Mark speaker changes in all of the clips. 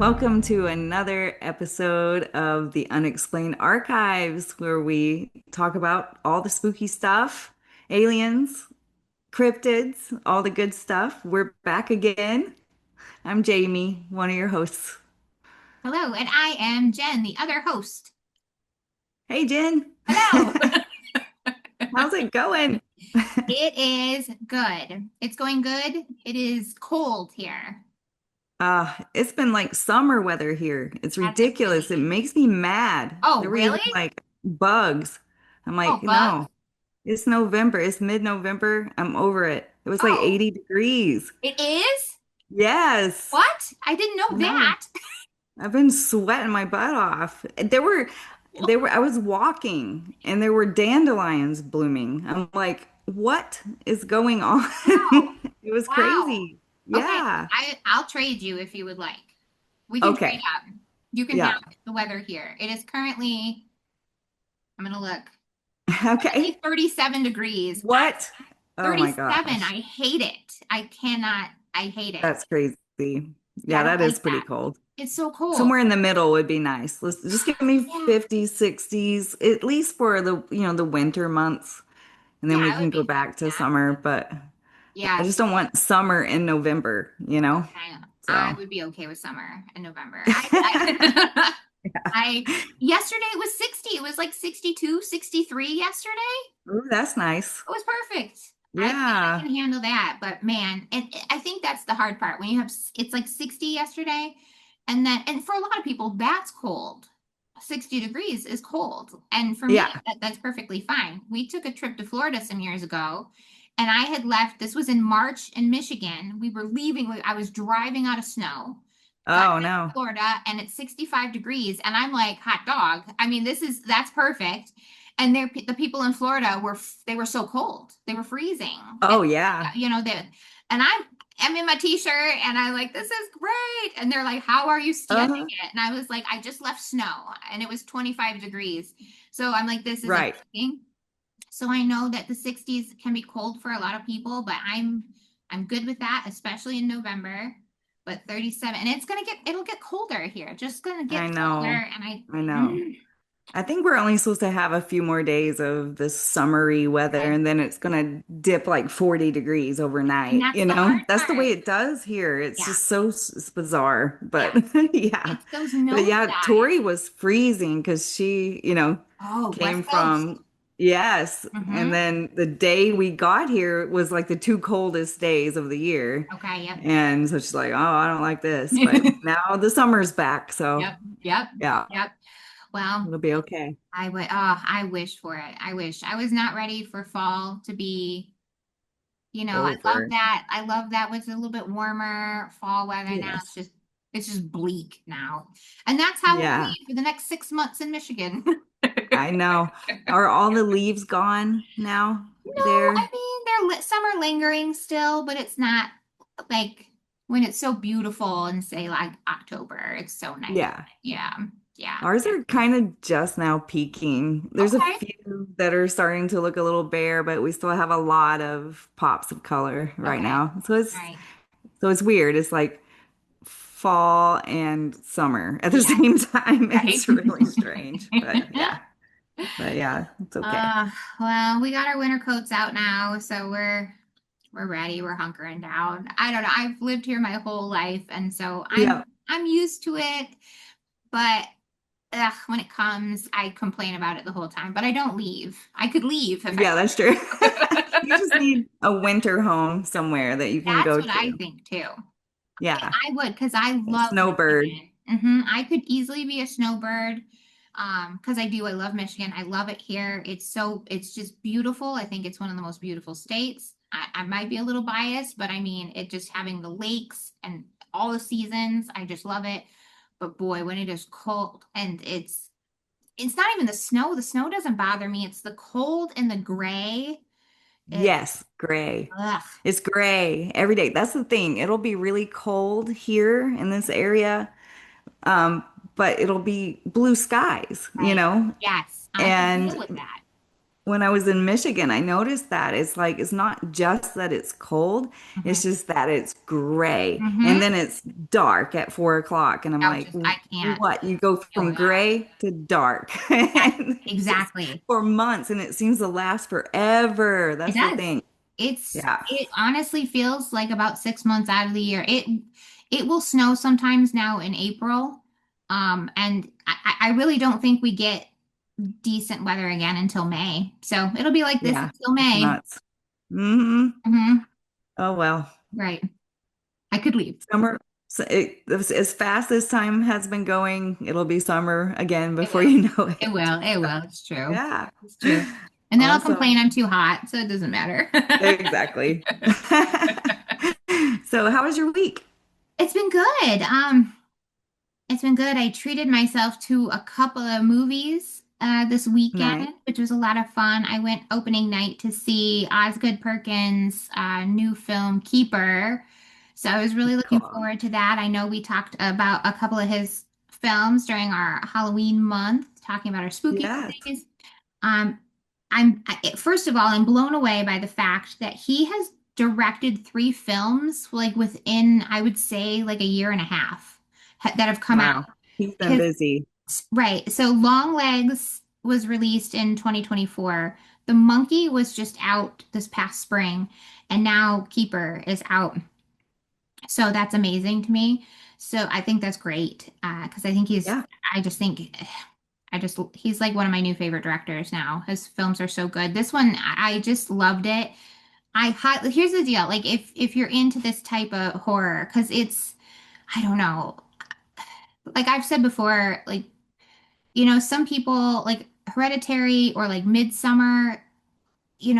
Speaker 1: Welcome to another episode of the Unexplained Archives, where we talk about all the spooky stuff, aliens, cryptids, all the good stuff. We're back again. I'm Jamie, one of your hosts.
Speaker 2: Hello, and I am Jen, the other host.
Speaker 1: Hey, Jen.
Speaker 2: Hello.
Speaker 1: How's it going?
Speaker 2: It is good. It's going good. It is cold here.
Speaker 1: It's been like summer weather here. It's
Speaker 2: That's
Speaker 1: ridiculous. It
Speaker 2: exciting.
Speaker 1: makes me mad.
Speaker 2: Oh,
Speaker 1: There were even
Speaker 2: really?
Speaker 1: like bugs. I'm
Speaker 2: Oh,
Speaker 1: like,
Speaker 2: bugs.
Speaker 1: no. It's November. It's mid-November. I'm over it. It was like
Speaker 2: Oh,
Speaker 1: 80 degrees.
Speaker 2: it is?
Speaker 1: Yes.
Speaker 2: What? I didn't know
Speaker 1: No.
Speaker 2: that.
Speaker 1: I've been sweating my butt off. I was walking and there were dandelions blooming. I'm like, what is going on?
Speaker 2: Wow.
Speaker 1: It was
Speaker 2: Wow.
Speaker 1: crazy.
Speaker 2: Okay,
Speaker 1: Yeah.
Speaker 2: I'll trade you if you would like. We can trade
Speaker 1: Okay.
Speaker 2: out. You can have
Speaker 1: Yeah.
Speaker 2: the weather here. It is currently, I'm gonna look, currently
Speaker 1: Okay.
Speaker 2: 37 degrees.
Speaker 1: What? Oh my
Speaker 2: 37.
Speaker 1: gosh.
Speaker 2: I hate it. I cannot, I hate it.
Speaker 1: That's crazy.
Speaker 2: Yeah, I
Speaker 1: Yeah,
Speaker 2: don't
Speaker 1: that is
Speaker 2: like
Speaker 1: pretty
Speaker 2: that.
Speaker 1: cold.
Speaker 2: It's so cold.
Speaker 1: Somewhere in the middle would be nice. Let's just give me
Speaker 2: Yeah.
Speaker 1: 50s, 60s, at least for the winter months, and
Speaker 2: Yeah,
Speaker 1: then we
Speaker 2: I would
Speaker 1: can go
Speaker 2: be fine
Speaker 1: back
Speaker 2: with
Speaker 1: to
Speaker 2: that.
Speaker 1: summer. But I just
Speaker 2: Yes.
Speaker 1: don't want summer in November.
Speaker 2: Okay. I
Speaker 1: So,
Speaker 2: would be okay with summer in November. I yesterday it was 60. It was like 62, 63 yesterday.
Speaker 1: ooh, that's nice.
Speaker 2: It was perfect. I
Speaker 1: Yeah.
Speaker 2: can handle that. But man, and I think that's the hard part when you have it's like 60 yesterday, and for a lot of people that's cold. 60 degrees is cold. And for me,
Speaker 1: Yeah.
Speaker 2: that's perfectly fine. We took a trip to Florida some years ago, and I had left, this was in March in Michigan. We were leaving, I was driving out of snow, got
Speaker 1: Oh
Speaker 2: to
Speaker 1: no.
Speaker 2: Florida, and it's 65 degrees. And I'm like, hot dog. I mean, that's perfect. And the people in Florida they were so cold. They were freezing. And
Speaker 1: Oh yeah.
Speaker 2: that and I'm in my t-shirt and I like, this is great. And they're like, how are you standing
Speaker 1: Uh-huh.
Speaker 2: it? And I was like, I just left snow and it was 25 degrees. So I'm like, this is
Speaker 1: Right.
Speaker 2: amazing. So I know that the 60s can be cold for a lot of people, but I'm good with that, especially in November. But 37, and it'll get colder here. Just gonna
Speaker 1: I
Speaker 2: get colder.
Speaker 1: know.
Speaker 2: And
Speaker 1: I know. I think we're only supposed to have a few more days of this summery weather,
Speaker 2: okay.
Speaker 1: and then it's gonna dip like 40 degrees
Speaker 2: And
Speaker 1: overnight.
Speaker 2: that's the hard
Speaker 1: That's the
Speaker 2: part.
Speaker 1: way it does here. It's
Speaker 2: Yeah.
Speaker 1: just so bizarre.
Speaker 2: Yeah.
Speaker 1: But yeah.
Speaker 2: It's those
Speaker 1: But yeah,
Speaker 2: nosedives.
Speaker 1: Tori was freezing because she
Speaker 2: Oh,
Speaker 1: came
Speaker 2: West Coast.
Speaker 1: from, yes. And
Speaker 2: Mm-hmm.
Speaker 1: then the day we got here was like the two coldest days of the year.
Speaker 2: Okay, yep.
Speaker 1: And so she's like, oh, I don't like this. But now the summer's back. So
Speaker 2: Yep, yep,
Speaker 1: yeah,
Speaker 2: yep. Well,
Speaker 1: it'll be okay.
Speaker 2: I wish for it. I wish. I was not ready for fall to be, I love
Speaker 1: Over.
Speaker 2: that. I love that was a little bit warmer fall weather. Now
Speaker 1: Yes.
Speaker 2: it's just bleak now. And that's how we'll
Speaker 1: Yeah,
Speaker 2: be for the next 6 months in Michigan.
Speaker 1: I know. Are all the leaves gone now
Speaker 2: No, I
Speaker 1: there?
Speaker 2: mean some are lingering still, but it's not like when it's so beautiful and say like October. It's so nice.
Speaker 1: Yeah.
Speaker 2: Yeah, yeah,
Speaker 1: Ours
Speaker 2: yeah.
Speaker 1: are kind of just now peaking. There's a
Speaker 2: Okay.
Speaker 1: few that are starting to look a little bare, but we still have a lot of pops of color right
Speaker 2: Okay.
Speaker 1: now.
Speaker 2: All right.
Speaker 1: So it's weird. It's like fall and summer at the
Speaker 2: Yeah.
Speaker 1: same time.
Speaker 2: Right.
Speaker 1: It's really strange, but yeah. But yeah, it's okay.
Speaker 2: Uh, well, we got our winter coats out now, so we're ready. We're hunkering down. I don't know. I've lived here my whole life, and so
Speaker 1: Yeah.
Speaker 2: I'm used to it. But when it comes, I complain about it the whole time. But I don't leave. I could leave if I
Speaker 1: Yeah, that's true. You just
Speaker 2: want.
Speaker 1: need a winter home somewhere that you can
Speaker 2: That's
Speaker 1: go
Speaker 2: what I
Speaker 1: to.
Speaker 2: think too.
Speaker 1: Yeah.
Speaker 2: I would, because I
Speaker 1: A
Speaker 2: love
Speaker 1: snowbird.
Speaker 2: Michigan. I could easily be a snowbird. Because I do. I love Michigan. I love it here. It's just beautiful. I think it's one of the most beautiful states. I might be a little biased, but I mean, it just having the lakes and all the seasons, I just love it. But boy, when it is cold and it's not even the snow doesn't bother me. It's the cold and the gray. It,
Speaker 1: Yes, gray.
Speaker 2: ugh,
Speaker 1: It's gray every day. That's the thing. It'll be really cold here in this area, but it'll be blue skies,
Speaker 2: right. Yes, I can
Speaker 1: and
Speaker 2: deal with that.
Speaker 1: when I was in Michigan, I noticed that it's like it's not just that it's cold,
Speaker 2: Hmm.
Speaker 1: it's just that it's gray and
Speaker 2: Hmm.
Speaker 1: then it's dark at 4 o'clock. And I'm
Speaker 2: Oh,
Speaker 1: like,
Speaker 2: just I can't.
Speaker 1: what? You go
Speaker 2: Oh
Speaker 1: from
Speaker 2: yeah.
Speaker 1: gray to dark.
Speaker 2: Yes,
Speaker 1: And it's just
Speaker 2: exactly.
Speaker 1: for months and it seems to last forever.
Speaker 2: It
Speaker 1: That's the
Speaker 2: does.
Speaker 1: thing. Yeah.
Speaker 2: It honestly feels like about 6 months out of the year. It will snow sometimes now in April. And I really don't think we get decent weather again until May. So it'll be like this
Speaker 1: Yeah.
Speaker 2: until
Speaker 1: It's
Speaker 2: May.
Speaker 1: nuts. Hmm.
Speaker 2: Hmm.
Speaker 1: Oh well.
Speaker 2: Right. I could leave.
Speaker 1: Summer, so as fast as time has been going, it'll be summer again
Speaker 2: It
Speaker 1: before
Speaker 2: will.
Speaker 1: you know
Speaker 2: It
Speaker 1: it.
Speaker 2: will. It will. It's true.
Speaker 1: Yeah.
Speaker 2: It's true. And then I'll
Speaker 1: Awesome.
Speaker 2: complain I'm too hot, so it doesn't matter.
Speaker 1: Exactly. So, how was your week?
Speaker 2: It's been good. It's been good. I treated myself to a couple of movies this weekend,
Speaker 1: Nice.
Speaker 2: which was a lot of fun. I went opening night to see Osgood Perkins' new film, Keeper. So I was really looking
Speaker 1: Cool.
Speaker 2: forward to that. I know we talked about a couple of his films during our Halloween month, talking about our spooky
Speaker 1: Yes.
Speaker 2: movies. Um, first of all, I'm blown away by the fact that he has directed three films like within, I would say, like a year and a half that have come out.
Speaker 1: Wow. He's been
Speaker 2: His
Speaker 1: busy.
Speaker 2: right. So Long Legs was released in 2024. The Monkey was just out this past spring, and now Keeper is out. So that's amazing to me. So I think that's great because I think
Speaker 1: Yeah.
Speaker 2: I just think he's like one of my new favorite directors now. His films are so good. This one, I just loved it. Here's the deal. Like if you're into this type of horror, because I don't know. Like I've said before, like some people like Hereditary or like Midsummer.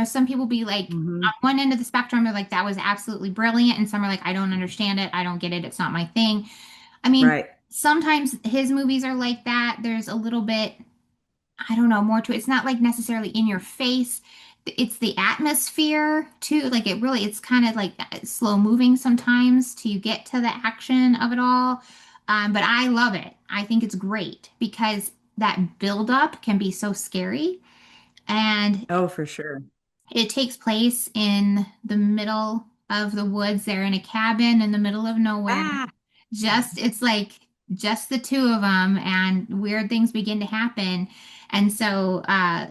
Speaker 2: Some people be like
Speaker 1: Hmm.
Speaker 2: on one end of the spectrum, they're like that was absolutely brilliant, and some are like I don't understand it, I don't get it, it's not my thing. I mean,
Speaker 1: Right.
Speaker 2: sometimes his movies are like that. There's a little bit I don't know, more to it. It's not like necessarily in your face. It's the atmosphere too. Like it's kind of like slow moving sometimes till you get to the action of it all. But I love it. I think it's great because that buildup can be so scary. And
Speaker 1: Oh, for sure.
Speaker 2: it takes place in the middle of the woods. They're in a cabin in the middle of nowhere.
Speaker 1: Ah.
Speaker 2: It's like just the two of them, and weird things begin to happen. And so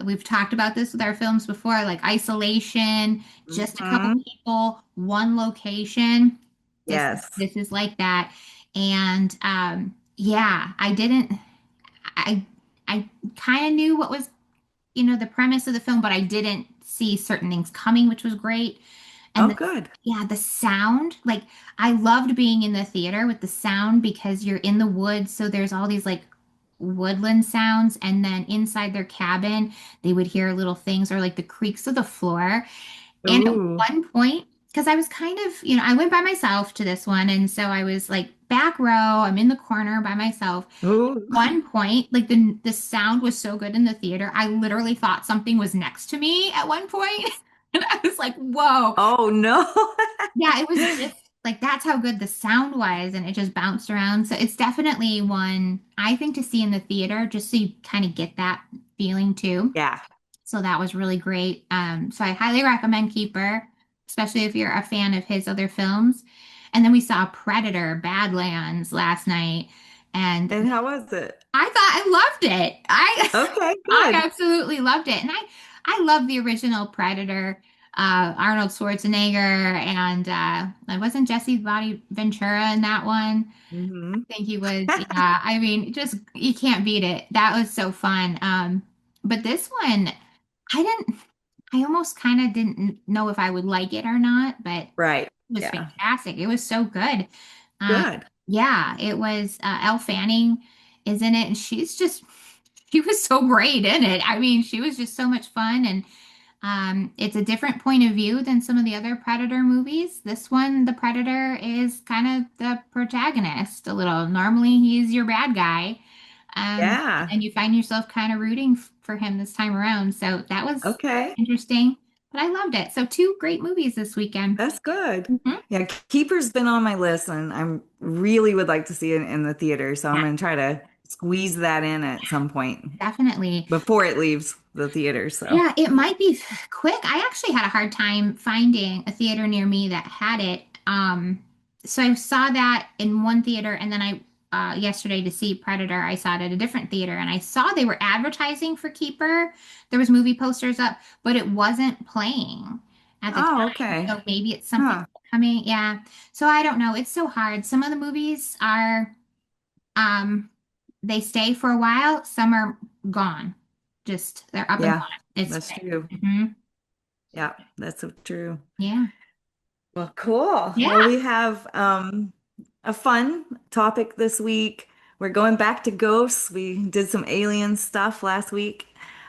Speaker 2: we've talked about this with our films before, like isolation, just a couple
Speaker 1: Hmm.
Speaker 2: people, one location.
Speaker 1: Yes.
Speaker 2: This is like that. And yeah, I I kind of knew what was the premise of the film, but I didn't see certain things coming, which was great. And
Speaker 1: Oh, good.
Speaker 2: yeah, the sound, like I loved being in the theater with the sound because you're in the woods, so there's all these like woodland sounds, and then inside their cabin, they would hear little things or like the creaks of the floor. And at
Speaker 1: Ooh.
Speaker 2: one point, because I was kind of, I went by myself to this one, and so I was like back row, I'm in the corner by myself.
Speaker 1: Ooh.
Speaker 2: One point, like the sound was so good in the theater, I literally thought something was next to me at one point. And I was like, whoa.
Speaker 1: Oh, no.
Speaker 2: Yeah, it was just like that's how good the sound was, and it just bounced around. So it's definitely one I think to see in the theater, just so you kind of get that feeling too.
Speaker 1: Yeah.
Speaker 2: So that was really great. So I highly recommend Keeper, especially if you're a fan of his other films. And then we saw Predator, Badlands last night, and
Speaker 1: And how was it?
Speaker 2: I thought I loved it. I
Speaker 1: Okay,
Speaker 2: I
Speaker 1: good.
Speaker 2: absolutely loved it. And I love the original Predator, Arnold Schwarzenegger, and wasn't Jesse Body Ventura in that one?
Speaker 1: Hmm.
Speaker 2: I think he was. Yeah, I mean, just you can't beat it. That was so fun. But this one, I didn't. I almost kind of didn't know if I would like it or not, but it
Speaker 1: Right.
Speaker 2: was
Speaker 1: Yeah.
Speaker 2: fantastic. It was so good. Um,
Speaker 1: Good.
Speaker 2: yeah, it was. Elle Fanning is in it, and she was so great in it. I mean, she was just so much fun, and it's a different point of view than some of the other Predator movies. This one, the Predator is kind of the protagonist a little. Normally, he's your bad guy,
Speaker 1: Yeah.
Speaker 2: and you find yourself kind of rooting for him this time around. So that was
Speaker 1: Okay.
Speaker 2: interesting, but I loved it. So two great movies this weekend.
Speaker 1: That's good.
Speaker 2: Mhm.
Speaker 1: Yeah, Keeper's been on my list and I'm really would like to see it in the theater. So I'm
Speaker 2: Yeah,
Speaker 1: gonna try to squeeze that in at some point
Speaker 2: Definitely.
Speaker 1: before it leaves the theater. So,
Speaker 2: Yeah, it might be quick. I actually had a hard time finding a theater near me that had it. So I saw that in one theater, and then yesterday to see Predator, I saw it at a different theater, and I saw they were advertising for Keeper. There was movie posters up, but it wasn't playing at the
Speaker 1: oh,
Speaker 2: time.
Speaker 1: okay.
Speaker 2: So maybe it's something
Speaker 1: Huh.
Speaker 2: coming. Yeah. So I don't know. It's so hard. Some of the movies are, um, they stay for a while. Some are gone. Just they're up and
Speaker 1: Yeah,
Speaker 2: gone. It's
Speaker 1: that's
Speaker 2: quick.
Speaker 1: true.
Speaker 2: Hmm.
Speaker 1: Yeah, that's so true.
Speaker 2: Yeah.
Speaker 1: Well, cool. Well,
Speaker 2: Yeah.
Speaker 1: we have a fun topic this week. We're going back to ghosts. We did some alien stuff last week.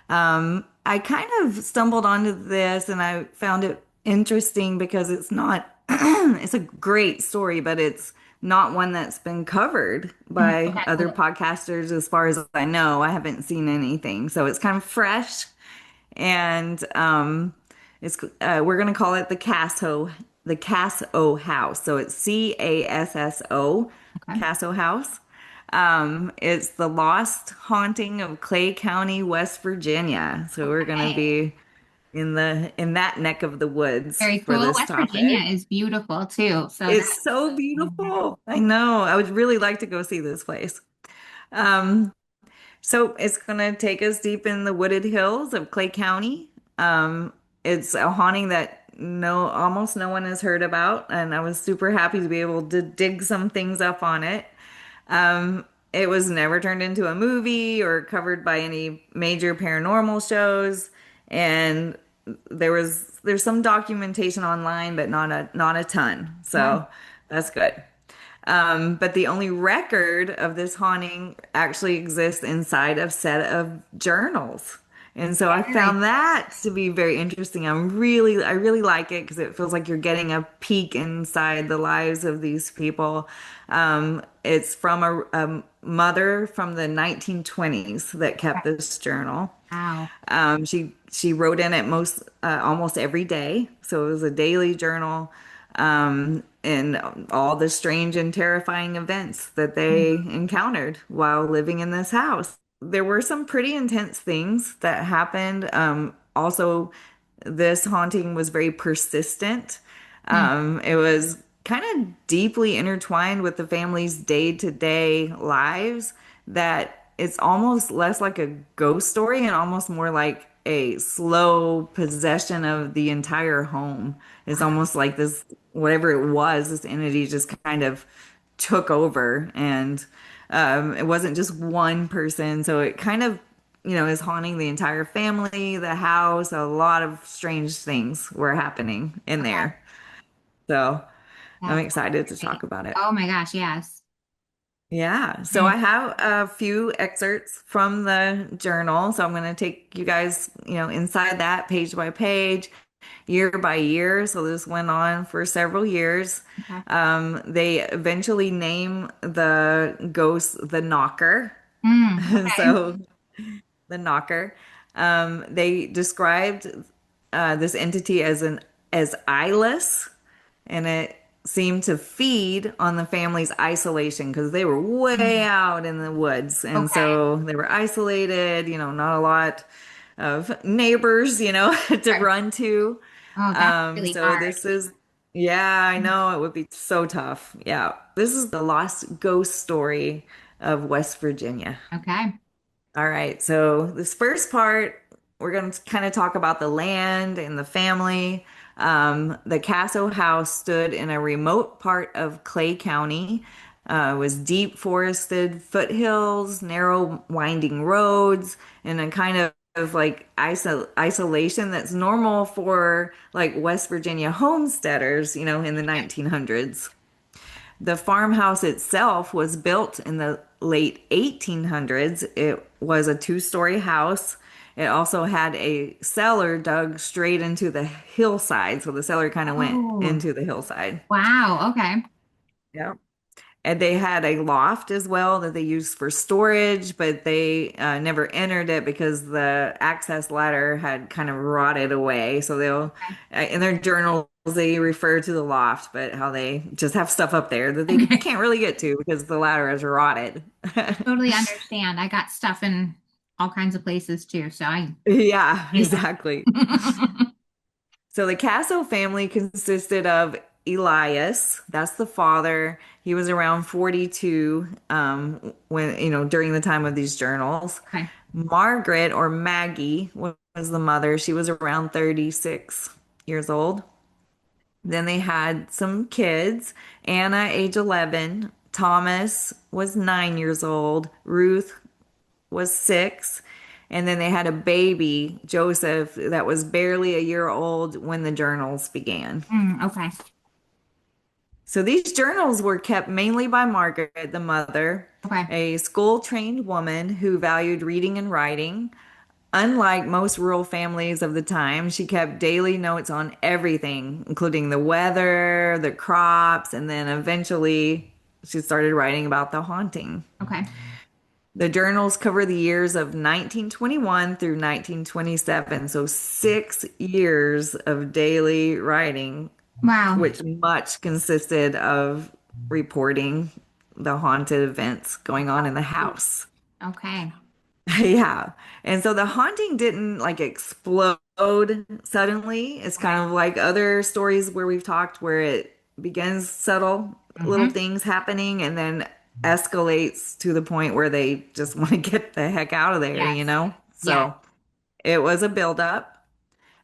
Speaker 1: I kind of stumbled onto this and I found it interesting because it's not, it's a great story, but it's not one that's been covered by
Speaker 2: Okay.
Speaker 1: other podcasters as far as I know. I haven't seen anything. So it's kind of fresh and it's we're gonna call it the Casso House. So it's Casso,
Speaker 2: Okay.
Speaker 1: Casso House. It's the lost haunting of Clay County, West Virginia. So we're gonna
Speaker 2: Okay.
Speaker 1: be in that neck of the woods
Speaker 2: Very
Speaker 1: for
Speaker 2: cool.
Speaker 1: this
Speaker 2: West Virginia
Speaker 1: topic.
Speaker 2: is beautiful too. So that.
Speaker 1: It's so
Speaker 2: Mhm.
Speaker 1: beautiful. I know. I would really like to go see this place. Um, So it's gonna take us deep in the wooded hills of Clay County. It's a haunting that almost no one has heard about, and I was super happy to be able to dig some things up on it. It was never turned into a movie or covered by any major paranormal shows, and there's some documentation online, but not a ton.
Speaker 2: Wow.
Speaker 1: So that's good. But the only record of this haunting actually exists inside a set of journals. And so I
Speaker 2: Very.
Speaker 1: found that to be very interesting. I really like it because it feels like you're getting a peek inside the lives of these people. It's from a mother from the 1920s that kept this journal.
Speaker 2: Wow.
Speaker 1: She wrote in it almost every day, so it was a daily journal, and all the strange and terrifying events that they encountered while living in this house. There were some pretty intense things that happened. Also, this haunting was very persistent.
Speaker 2: Mm.
Speaker 1: It was kind of deeply intertwined with the family's day-to-day lives that it's almost less like a ghost story and almost more like a slow possession of the entire home. It's almost like this, whatever it was, this entity just kind of took over and it wasn't just one person. So it kind of, is haunting the entire family, the house. A lot of strange things were happening in
Speaker 2: Okay.
Speaker 1: there. So I'm
Speaker 2: That
Speaker 1: excited to
Speaker 2: sounds
Speaker 1: talk
Speaker 2: great.
Speaker 1: about it.
Speaker 2: Oh my gosh, yes.
Speaker 1: Yeah. So
Speaker 2: Mm.
Speaker 1: I have a few excerpts from the journal. So I'm going to take you guys, inside that page by page, year by year. So this went on for several years.
Speaker 2: Okay.
Speaker 1: They eventually name the ghost the Knocker.
Speaker 2: Okay.
Speaker 1: So the Knocker. They described this entity as eyeless, and it seemed to feed on the family's isolation because they were way
Speaker 2: Mm.
Speaker 1: out in the woods, and
Speaker 2: Okay.
Speaker 1: so they were isolated. Not a lot of neighbors, to
Speaker 2: Sure.
Speaker 1: run to.
Speaker 2: Oh, that's really
Speaker 1: So
Speaker 2: hard.
Speaker 1: this is, yeah, I
Speaker 2: Mm.
Speaker 1: know it would be so tough. Yeah, this is the lost ghost story of West Virginia.
Speaker 2: Okay.
Speaker 1: All right, so this first part, we're going to kind of talk about the land and the family. The Casso house stood in a remote part of Clay County. It was deep forested foothills, narrow winding roads, and a kind of like isolation that's normal for like West Virginia homesteaders, in the 1900s. The farmhouse itself was built in the late 1800s. It was a two-story house. It also had a cellar dug straight into the hillside. So the cellar kind of went
Speaker 2: Oh,
Speaker 1: into the hillside.
Speaker 2: wow. Okay.
Speaker 1: Yeah. And they had a loft as well that they used for storage, but they never entered it because the access ladder had kind of rotted away. So in their journal, they refer to the loft, but how they just have stuff up there that they can't really get to because the ladder is rotted.
Speaker 2: Totally understand. I got stuff in all kinds of places too, so I
Speaker 1: Yeah,
Speaker 2: get
Speaker 1: exactly.
Speaker 2: it.
Speaker 1: So the Casso family consisted of Elias, that's the father. He was around 42 when, during the time of these journals.
Speaker 2: Okay.
Speaker 1: Margaret or Maggie was the mother. She was around 36 years old. Then they had some kids. Anna, age 11. Thomas was 9 years old. Ruth was 6. And then they had a baby, Joseph, that was barely a year old when the journals began.
Speaker 2: Okay.
Speaker 1: So these journals were kept mainly by Margaret, the mother,
Speaker 2: Okay.
Speaker 1: a school-trained woman who valued reading and writing. Unlike most rural families of the time, she kept daily notes on everything, including the weather, the crops, and then eventually she started writing about the haunting.
Speaker 2: Okay.
Speaker 1: The journals cover the years of 1921 through 1927, so 6 years of daily writing,
Speaker 2: Wow.
Speaker 1: which much consisted of reporting the haunted events going on in the house.
Speaker 2: Okay.
Speaker 1: Yeah. And so the haunting didn't like explode suddenly. It's
Speaker 2: Okay.
Speaker 1: kind of like other stories where we've talked where it begins subtle little
Speaker 2: Mm-hmm.
Speaker 1: things happening and then escalates to the point where they just want to get the heck out of there, you
Speaker 2: Yes.
Speaker 1: know?
Speaker 2: Yes.
Speaker 1: So it was a buildup.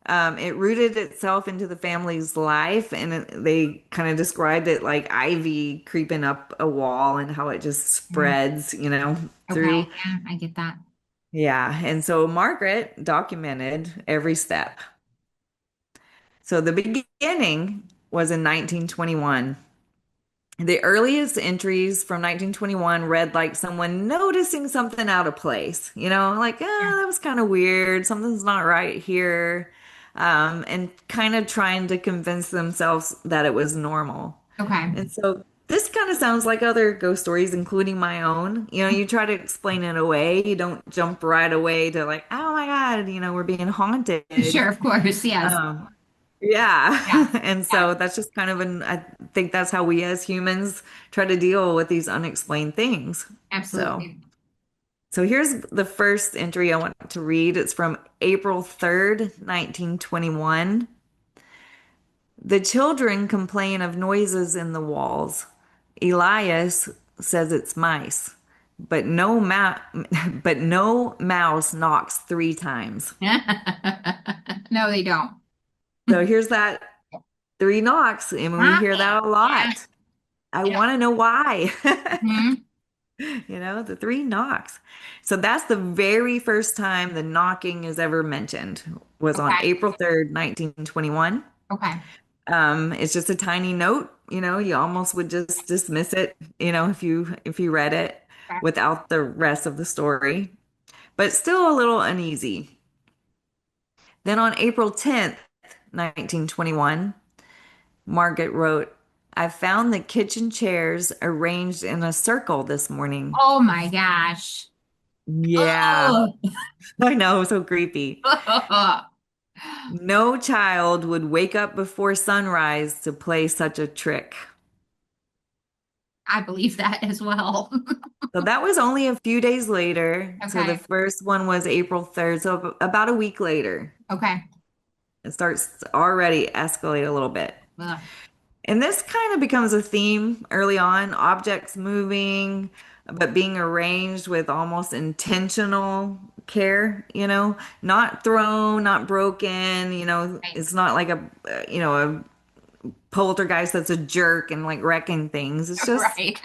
Speaker 1: It rooted itself into the family's life, and they kind of described it like ivy creeping up a wall and how it just
Speaker 2: Mm.
Speaker 1: spreads,
Speaker 2: Okay.
Speaker 1: through.
Speaker 2: Yeah, I get that.
Speaker 1: Yeah, and so Margaret documented every step. So the beginning was in 1921. The earliest entries from 1921 read like someone noticing something out of place, like,
Speaker 2: Yeah.
Speaker 1: that was kind of weird. Something's not right here. And kind of trying to convince themselves that it was normal.
Speaker 2: Okay.
Speaker 1: And so this kind of sounds like other ghost stories, including my own. You try to explain it away. You don't jump right away to like, oh my God, we're being haunted.
Speaker 2: Sure, of course. Yes.
Speaker 1: Um, yeah.
Speaker 2: Yes.
Speaker 1: And
Speaker 2: Yes.
Speaker 1: so that's just kind of I think that's how we as humans try to deal with these unexplained things. So,
Speaker 2: Absolutely.
Speaker 1: so here's the first entry I want to read. It's from April 3rd, 1921. The children complain of noises in the walls. Elias says it's mice, but but no mouse knocks 3 times.
Speaker 2: No, they don't.
Speaker 1: So here's that 3 knocks, and we hear that
Speaker 2: Knocking.
Speaker 1: a
Speaker 2: Yeah.
Speaker 1: lot. I
Speaker 2: Yep.
Speaker 1: want to know why.
Speaker 2: Hmm.
Speaker 1: The 3 knocks. So that's the very first time the knocking is ever mentioned was on
Speaker 2: Okay.
Speaker 1: April 3rd, 1921.
Speaker 2: Okay.
Speaker 1: It's just a tiny note, you almost would just dismiss it, if you read it
Speaker 2: Okay.
Speaker 1: without the rest of the story, but still a little uneasy. Then on April 10th, 1921, Margaret wrote, I found the kitchen chairs arranged in a circle this morning.
Speaker 2: Oh my gosh.
Speaker 1: Yeah,
Speaker 2: Oh.
Speaker 1: I know, so creepy. No child would wake up before sunrise to play such a trick.
Speaker 2: I believe that as well.
Speaker 1: So that was only a few days later. So the
Speaker 2: Okay.
Speaker 1: first one was April 3rd. So about a week later,
Speaker 2: Okay.
Speaker 1: it starts to already escalate a little bit.
Speaker 2: Ugh.
Speaker 1: And this kind of becomes a theme early on, objects moving, but being arranged with almost intentional care, not thrown, not broken,
Speaker 2: Right.
Speaker 1: it's not like a poltergeist that's a jerk and like wrecking things. It's just,
Speaker 2: Right.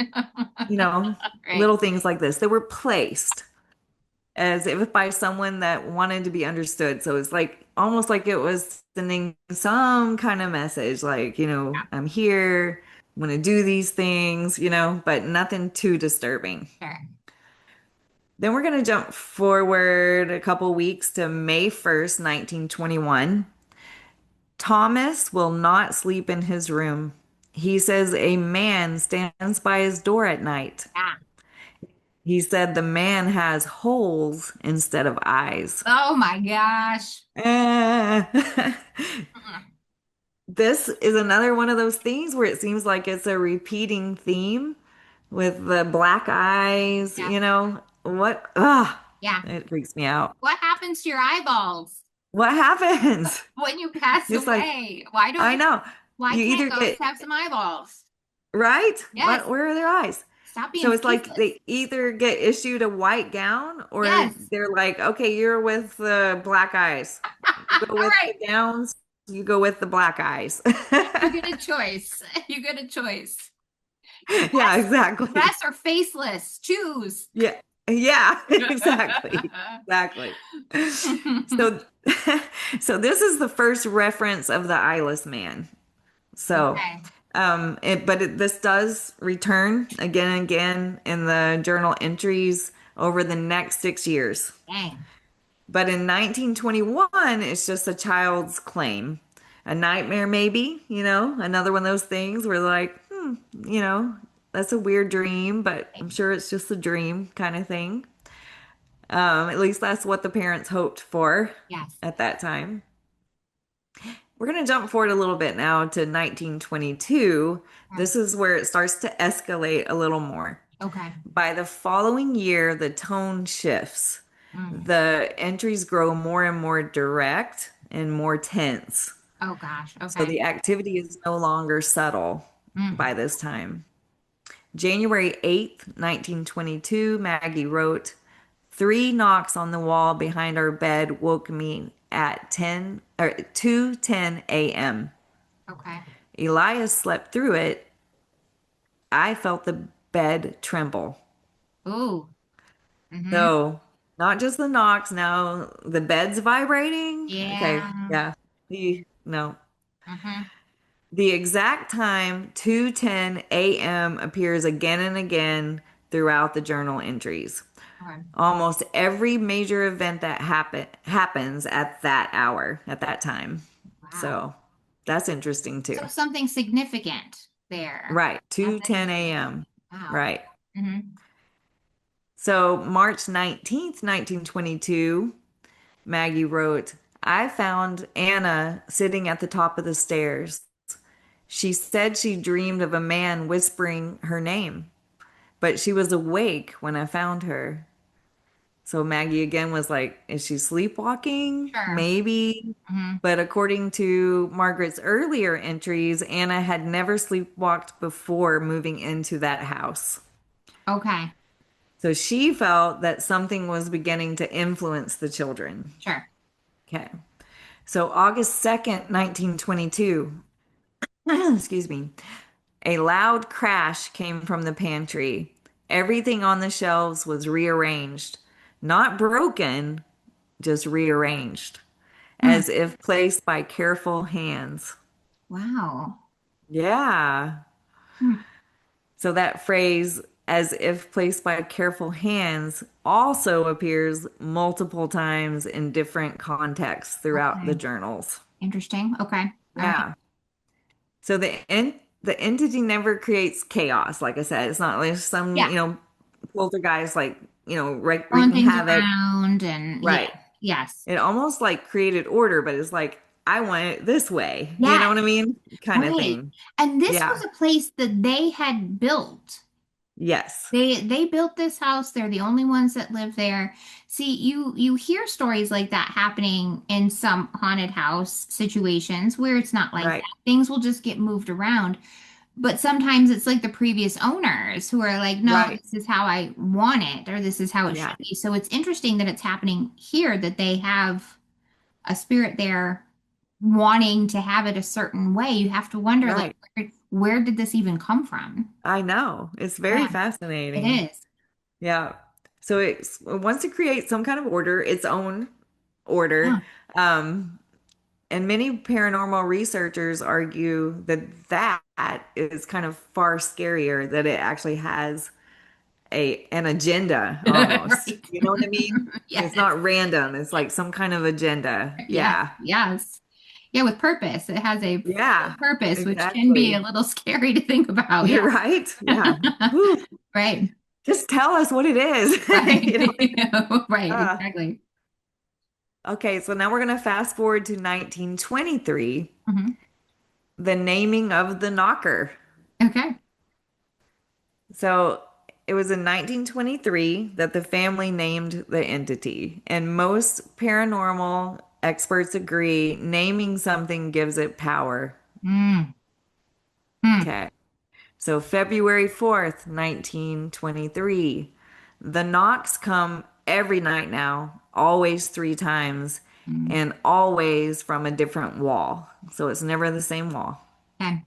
Speaker 1: you know,
Speaker 2: Right.
Speaker 1: little things like this. They were placed as if by someone that wanted to be understood. So it's like almost like it was sending some kind of message, like,
Speaker 2: Yeah.
Speaker 1: I'm here, I'm going to do these things, but nothing too disturbing.
Speaker 2: Sure.
Speaker 1: Then we're going to jump forward a couple weeks to May 1st, 1921. Thomas will not sleep in his room. He says a man stands by his door at night.
Speaker 2: Yeah.
Speaker 1: He said the man has holes instead of eyes.
Speaker 2: Oh my gosh.
Speaker 1: Eh.
Speaker 2: Mm-mm.
Speaker 1: this is another one of those things where it seems like it's a repeating theme with the black eyes,
Speaker 2: Yeah.
Speaker 1: you know. What? Ah,
Speaker 2: Yeah.
Speaker 1: it freaks me out.
Speaker 2: What happens to your eyeballs
Speaker 1: What happens?
Speaker 2: when you pass
Speaker 1: It's like,
Speaker 2: away?
Speaker 1: I know.
Speaker 2: Why
Speaker 1: You
Speaker 2: can't
Speaker 1: either
Speaker 2: ghosts
Speaker 1: get
Speaker 2: have some eyeballs?
Speaker 1: right?
Speaker 2: Yes.
Speaker 1: Where are their eyes?
Speaker 2: Stop
Speaker 1: So
Speaker 2: being
Speaker 1: it's like
Speaker 2: faceless.
Speaker 1: they either get issued a white gown or
Speaker 2: Yes.
Speaker 1: they're like, okay, you're with the black eyes. You go
Speaker 2: All
Speaker 1: with
Speaker 2: right.
Speaker 1: the gowns, you go with the black eyes.
Speaker 2: You get a choice. You get a choice.
Speaker 1: Yeah,
Speaker 2: Dress,
Speaker 1: exactly.
Speaker 2: dress or faceless. Choose.
Speaker 1: Yeah. Yeah, exactly. Exactly. So so this is the first reference of the eyeless man. So
Speaker 2: Okay.
Speaker 1: this does return again and again in the journal entries over the next 6 years.
Speaker 2: Dang.
Speaker 1: But in 1921, it's just a child's claim. A nightmare, maybe, another one of those things where like, that's a weird dream, but I'm sure it's just a dream kind of thing. At least that's what the parents hoped for
Speaker 2: Yes.
Speaker 1: at that time. We're going to jump forward a little bit now to 1922.
Speaker 2: Okay.
Speaker 1: This is where it starts to escalate a little more.
Speaker 2: Okay.
Speaker 1: By the following year, the tone shifts.
Speaker 2: Mm.
Speaker 1: The entries grow more and more direct and more tense.
Speaker 2: Oh gosh.
Speaker 1: So
Speaker 2: Okay.
Speaker 1: the activity is no longer subtle
Speaker 2: Mm.
Speaker 1: by this time. January 8th, 1922, Maggie wrote, "Three knocks on the wall behind our bed woke me at 10 or 2:10 a.m.
Speaker 2: Okay.
Speaker 1: Elias slept through it. I felt the bed tremble."
Speaker 2: Ooh. Mm-hmm.
Speaker 1: So, not just the knocks, now the bed's vibrating. Okay,
Speaker 2: Yeah.
Speaker 1: yeah. No.
Speaker 2: Mm-hmm.
Speaker 1: The exact time, 2:10 a.m., appears again and again throughout the journal entries.
Speaker 2: Okay.
Speaker 1: Almost every major event that happens at that hour, at that time.
Speaker 2: Wow.
Speaker 1: So that's interesting
Speaker 2: So
Speaker 1: too.
Speaker 2: something significant there
Speaker 1: Right,
Speaker 2: at the
Speaker 1: 2:10
Speaker 2: time.
Speaker 1: a.m.
Speaker 2: Wow.
Speaker 1: Right.
Speaker 2: Mm-hmm.
Speaker 1: So March 19th, 1922, Maggie wrote, "I found Anna sitting at the top of the stairs. She said she dreamed of a man whispering her name, but she was awake when I found her." So Maggie again was like, is she sleepwalking?
Speaker 2: Sure.
Speaker 1: Maybe.
Speaker 2: Mm-hmm.
Speaker 1: But according to Margaret's earlier entries, Anna had never sleepwalked before moving into that house.
Speaker 2: Okay.
Speaker 1: So she felt that something was beginning to influence the children.
Speaker 2: Sure.
Speaker 1: Okay. So August 2nd, 1922, excuse me, a loud crash came from the pantry. Everything on the shelves was rearranged. Not broken, just rearranged,
Speaker 2: Hmm.
Speaker 1: as if placed by careful hands.
Speaker 2: Wow.
Speaker 1: Yeah.
Speaker 2: Hmm.
Speaker 1: So that phrase, as if placed by careful hands, also appears multiple times in different contexts throughout the
Speaker 2: Okay.
Speaker 1: journals.
Speaker 2: Interesting. Okay. All right.
Speaker 1: Yeah. So the entity never creates chaos, like I said. It's not like some,
Speaker 2: Yeah.
Speaker 1: poltergeist like,
Speaker 2: Throwing
Speaker 1: wreaking
Speaker 2: things
Speaker 1: havoc.
Speaker 2: around and yeah.
Speaker 1: Right.
Speaker 2: Yes.
Speaker 1: It almost like created order, but it's like, I want it this way. You know
Speaker 2: Yes.
Speaker 1: what I mean? Kind of
Speaker 2: Right.
Speaker 1: thing.
Speaker 2: And this
Speaker 1: Yeah.
Speaker 2: was a place that they had built.
Speaker 1: Yes.
Speaker 2: They built this house. They're the only ones that live there. See, you hear stories like that happening in some haunted house situations where it's not like
Speaker 1: Right.
Speaker 2: that. Things will just get moved around. But sometimes it's like the previous owners who are like, no,
Speaker 1: Right.
Speaker 2: this is how I want it, or this is how it
Speaker 1: Yeah.
Speaker 2: should be. So it's interesting that it's happening here, that they have a spirit there wanting to have it a certain way. You have to wonder, like,
Speaker 1: Right.
Speaker 2: where did this even come from?
Speaker 1: I know. It's very
Speaker 2: Yeah, it
Speaker 1: fascinating.
Speaker 2: is.
Speaker 1: Yeah. So it wants to create some kind of order, its own order.
Speaker 2: Yeah.
Speaker 1: Um, and many paranormal researchers argue that that is kind of far scarier, that it actually has an agenda almost.
Speaker 2: Right.
Speaker 1: You know what I mean? It's
Speaker 2: Yes.
Speaker 1: not random. It's like some kind of agenda.
Speaker 2: Yes.
Speaker 1: Yeah.
Speaker 2: Yes. Yeah, with purpose. It has a full
Speaker 1: Yeah.
Speaker 2: purpose, which can be a
Speaker 1: Exactly.
Speaker 2: little scary to think about.
Speaker 1: You're
Speaker 2: Yeah.
Speaker 1: right. Yeah. Whew.
Speaker 2: Right.
Speaker 1: Just tell us what it is.
Speaker 2: Right.
Speaker 1: You know?
Speaker 2: Right.
Speaker 1: Uh,
Speaker 2: Exactly.
Speaker 1: okay, so now we're going to fast forward to 1923.
Speaker 2: Hmm.
Speaker 1: the naming of the knocker.
Speaker 2: Okay.
Speaker 1: So it was in 1923 that the family named the entity, and most paranormal experts agree naming something gives it power.
Speaker 2: Mm. Mm.
Speaker 1: Okay. So February 4th, 1923. The knocks come every night now, always three times,
Speaker 2: Mm.
Speaker 1: and always from a different wall. So it's never the same wall.
Speaker 2: Okay.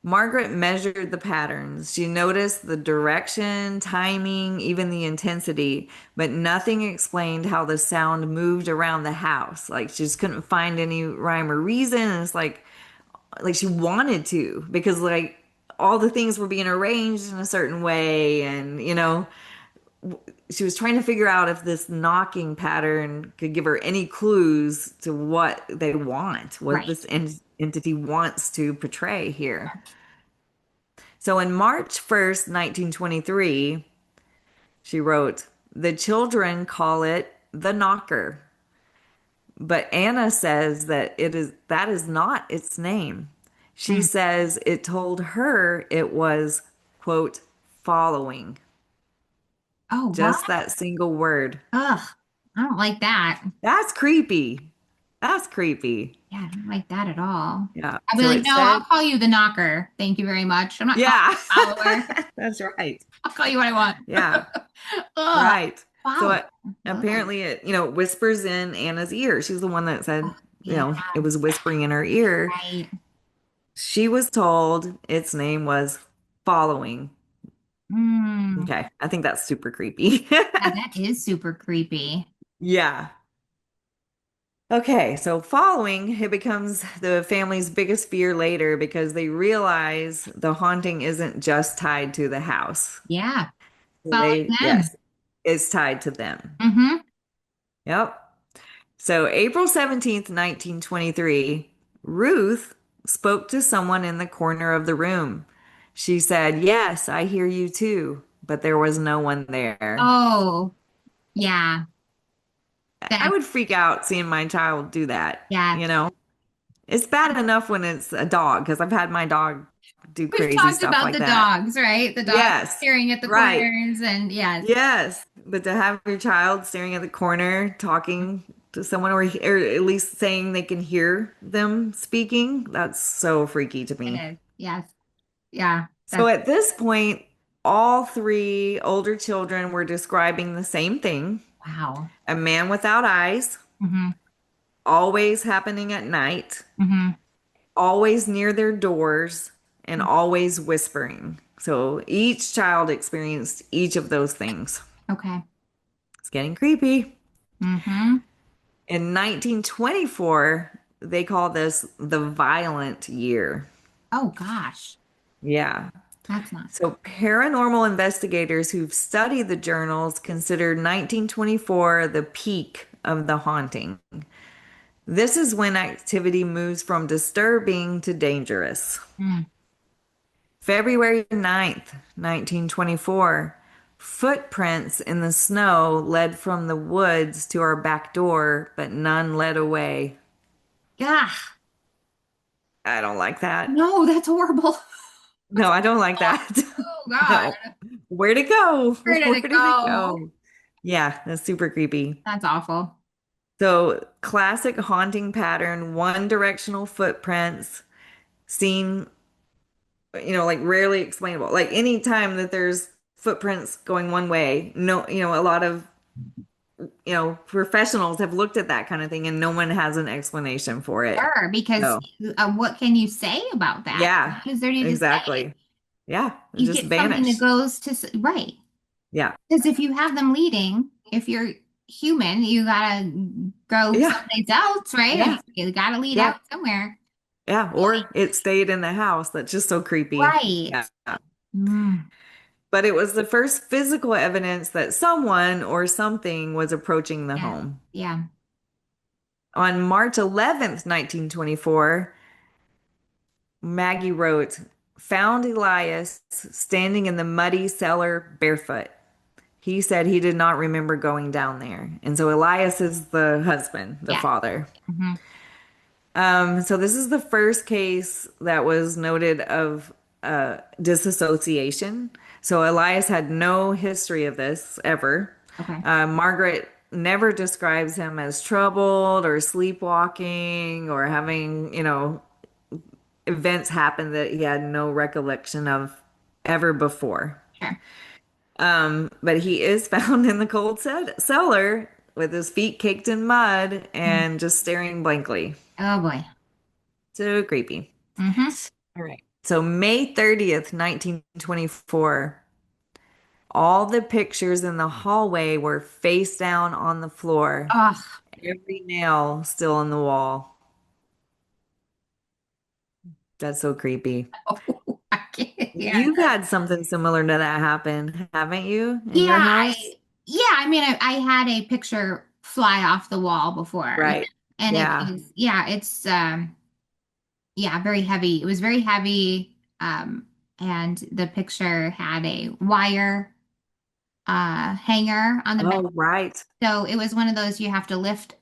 Speaker 1: Margaret measured the patterns. She noticed the direction, timing, even the intensity, but nothing explained how the sound moved around the house. Like she just couldn't find any rhyme or reason. And it's like she wanted to because like all the things were being arranged in a certain way and she was trying to figure out if this knocking pattern could give her any clues to what they want, what
Speaker 2: Right.
Speaker 1: this entity wants to portray here. So in March 1st, 1923, she wrote, "The children call it the knocker, but Anna says that is not its name. She
Speaker 2: Mm.
Speaker 1: says it told her it was, quote, following."
Speaker 2: Oh, what?
Speaker 1: Just that single word.
Speaker 2: Ugh. I don't like that.
Speaker 1: That's creepy. That's creepy.
Speaker 2: Yeah, I don't like that at all.
Speaker 1: Yeah.
Speaker 2: I'd be
Speaker 1: So
Speaker 2: like,
Speaker 1: it
Speaker 2: no, I'll
Speaker 1: said,
Speaker 2: call you the knocker. Thank you very much. I'm not calling
Speaker 1: yeah,
Speaker 2: you a follower.
Speaker 1: that's right.
Speaker 2: I'll call you what I want.
Speaker 1: Yeah.
Speaker 2: Ugh.
Speaker 1: Right. So
Speaker 2: Follower.
Speaker 1: it,
Speaker 2: Ugh.
Speaker 1: apparently it whispers in Anna's ear. She's the one that said,
Speaker 2: Yeah,
Speaker 1: it was whispering in her ear.
Speaker 2: right.
Speaker 1: She was told its name was following.
Speaker 2: Mm.
Speaker 1: Okay. I think that's super creepy.
Speaker 2: Yeah, that is super creepy.
Speaker 1: Yeah. Okay, so following, it becomes the family's biggest fear later because they realize the haunting isn't just tied to the house.
Speaker 2: Yeah. Following
Speaker 1: They,
Speaker 2: them.
Speaker 1: yes, it's tied to them.
Speaker 2: Mm-hmm.
Speaker 1: Yep. So April 17th, 1923, Ruth spoke to someone in the corner of the room. She said, "Yes, I hear you too," but there was no one there.
Speaker 2: Oh, yeah.
Speaker 1: I
Speaker 2: That,
Speaker 1: would freak out seeing my child do that,
Speaker 2: yeah.
Speaker 1: you know? It's bad enough when it's a dog because I've had my dog do
Speaker 2: We've
Speaker 1: crazy
Speaker 2: talked
Speaker 1: stuff
Speaker 2: about
Speaker 1: like
Speaker 2: the
Speaker 1: that.
Speaker 2: dogs, right? The dogs
Speaker 1: Yes,
Speaker 2: staring at the
Speaker 1: right.
Speaker 2: corners and yes.
Speaker 1: Yes. But to have your child staring at the corner, talking to someone, or at least saying they can hear them speaking, that's so freaky to
Speaker 2: It
Speaker 1: me.
Speaker 2: is. Yes. Yeah.
Speaker 1: So
Speaker 2: That's
Speaker 1: at this point, all three older children were describing the same thing:
Speaker 2: wow.
Speaker 1: a man without eyes,
Speaker 2: Mm-hmm.
Speaker 1: always happening at night,
Speaker 2: Mm-hmm.
Speaker 1: always near their doors, and always whispering. So each child experienced each of those things.
Speaker 2: Okay.
Speaker 1: It's getting creepy.
Speaker 2: Mm-hmm.
Speaker 1: In 1924, they call this the violent year.
Speaker 2: Oh gosh.
Speaker 1: Yeah.
Speaker 2: That's not
Speaker 1: So paranormal investigators who've studied the journals consider 1924 the peak of the haunting. This is when activity moves from disturbing to dangerous.
Speaker 2: mm.
Speaker 1: February 9th, 1924, footprints in the snow led from the woods to our back door, but none led away.
Speaker 2: Yeah.
Speaker 1: I don't like that.
Speaker 2: No, that's horrible.
Speaker 1: No, I don't like that.
Speaker 2: Oh God.
Speaker 1: No. Where'd it go?
Speaker 2: Where did
Speaker 1: Where
Speaker 2: it
Speaker 1: did it
Speaker 2: go?
Speaker 1: go? Yeah, that's super creepy.
Speaker 2: That's awful.
Speaker 1: So, classic haunting pattern, one directional footprints seen, like rarely explainable. Like anytime that there's footprints going one way, no, a lot of, professionals have looked at that kind of thing and no one has an explanation for it.
Speaker 2: Sure, because
Speaker 1: So,
Speaker 2: what can you say about that?
Speaker 1: yeah,
Speaker 2: What is there to say?
Speaker 1: exactly. Yeah, it
Speaker 2: You
Speaker 1: just
Speaker 2: get something that
Speaker 1: vanished.
Speaker 2: goes to right.
Speaker 1: Yeah.
Speaker 2: Because if you have them leading, if you're human, you gotta go
Speaker 1: Yeah.
Speaker 2: someplace else, right?
Speaker 1: Yeah.
Speaker 2: You gotta lead
Speaker 1: Yeah.
Speaker 2: out somewhere.
Speaker 1: Yeah, or it stayed in the house. That's just so creepy.
Speaker 2: Right.
Speaker 1: Yeah.
Speaker 2: Mm,
Speaker 1: But it was the first physical evidence that someone or something was approaching the
Speaker 2: yeah.
Speaker 1: home.
Speaker 2: Yeah.
Speaker 1: On March 11th, 1924, Maggie wrote, "Found Elias standing in the muddy cellar barefoot. He said he did not remember going down there." And so Elias is the husband, the
Speaker 2: Yeah.
Speaker 1: father.
Speaker 2: Hmm.
Speaker 1: So this is the first case that was noted of disassociation. So Elias had no history of this ever.
Speaker 2: Okay.
Speaker 1: Margaret never describes him as troubled or sleepwalking or having, events happen that he had no recollection of ever before.
Speaker 2: Sure.
Speaker 1: But he is found in the cold cellar with his feet caked in mud
Speaker 2: Mm.
Speaker 1: and just staring blankly.
Speaker 2: Oh boy.
Speaker 1: So creepy.
Speaker 2: Mm-hmm.
Speaker 1: All right. So May 30th, 1924, all the pictures in the hallway were face down on the floor,
Speaker 2: Oh,
Speaker 1: every nail still in the wall. That's so creepy.
Speaker 2: I can't, yeah.
Speaker 1: You've had something similar to that happen, haven't you, in
Speaker 2: Yeah,
Speaker 1: your house?
Speaker 2: I mean, I had a picture fly off the wall before,
Speaker 1: Right.
Speaker 2: and it
Speaker 1: Yeah.
Speaker 2: was, yeah, yeah, very heavy. It was very heavy, and the picture had a wire, hanger on the back.
Speaker 1: Oh, right.
Speaker 2: So it was one of those you have to lift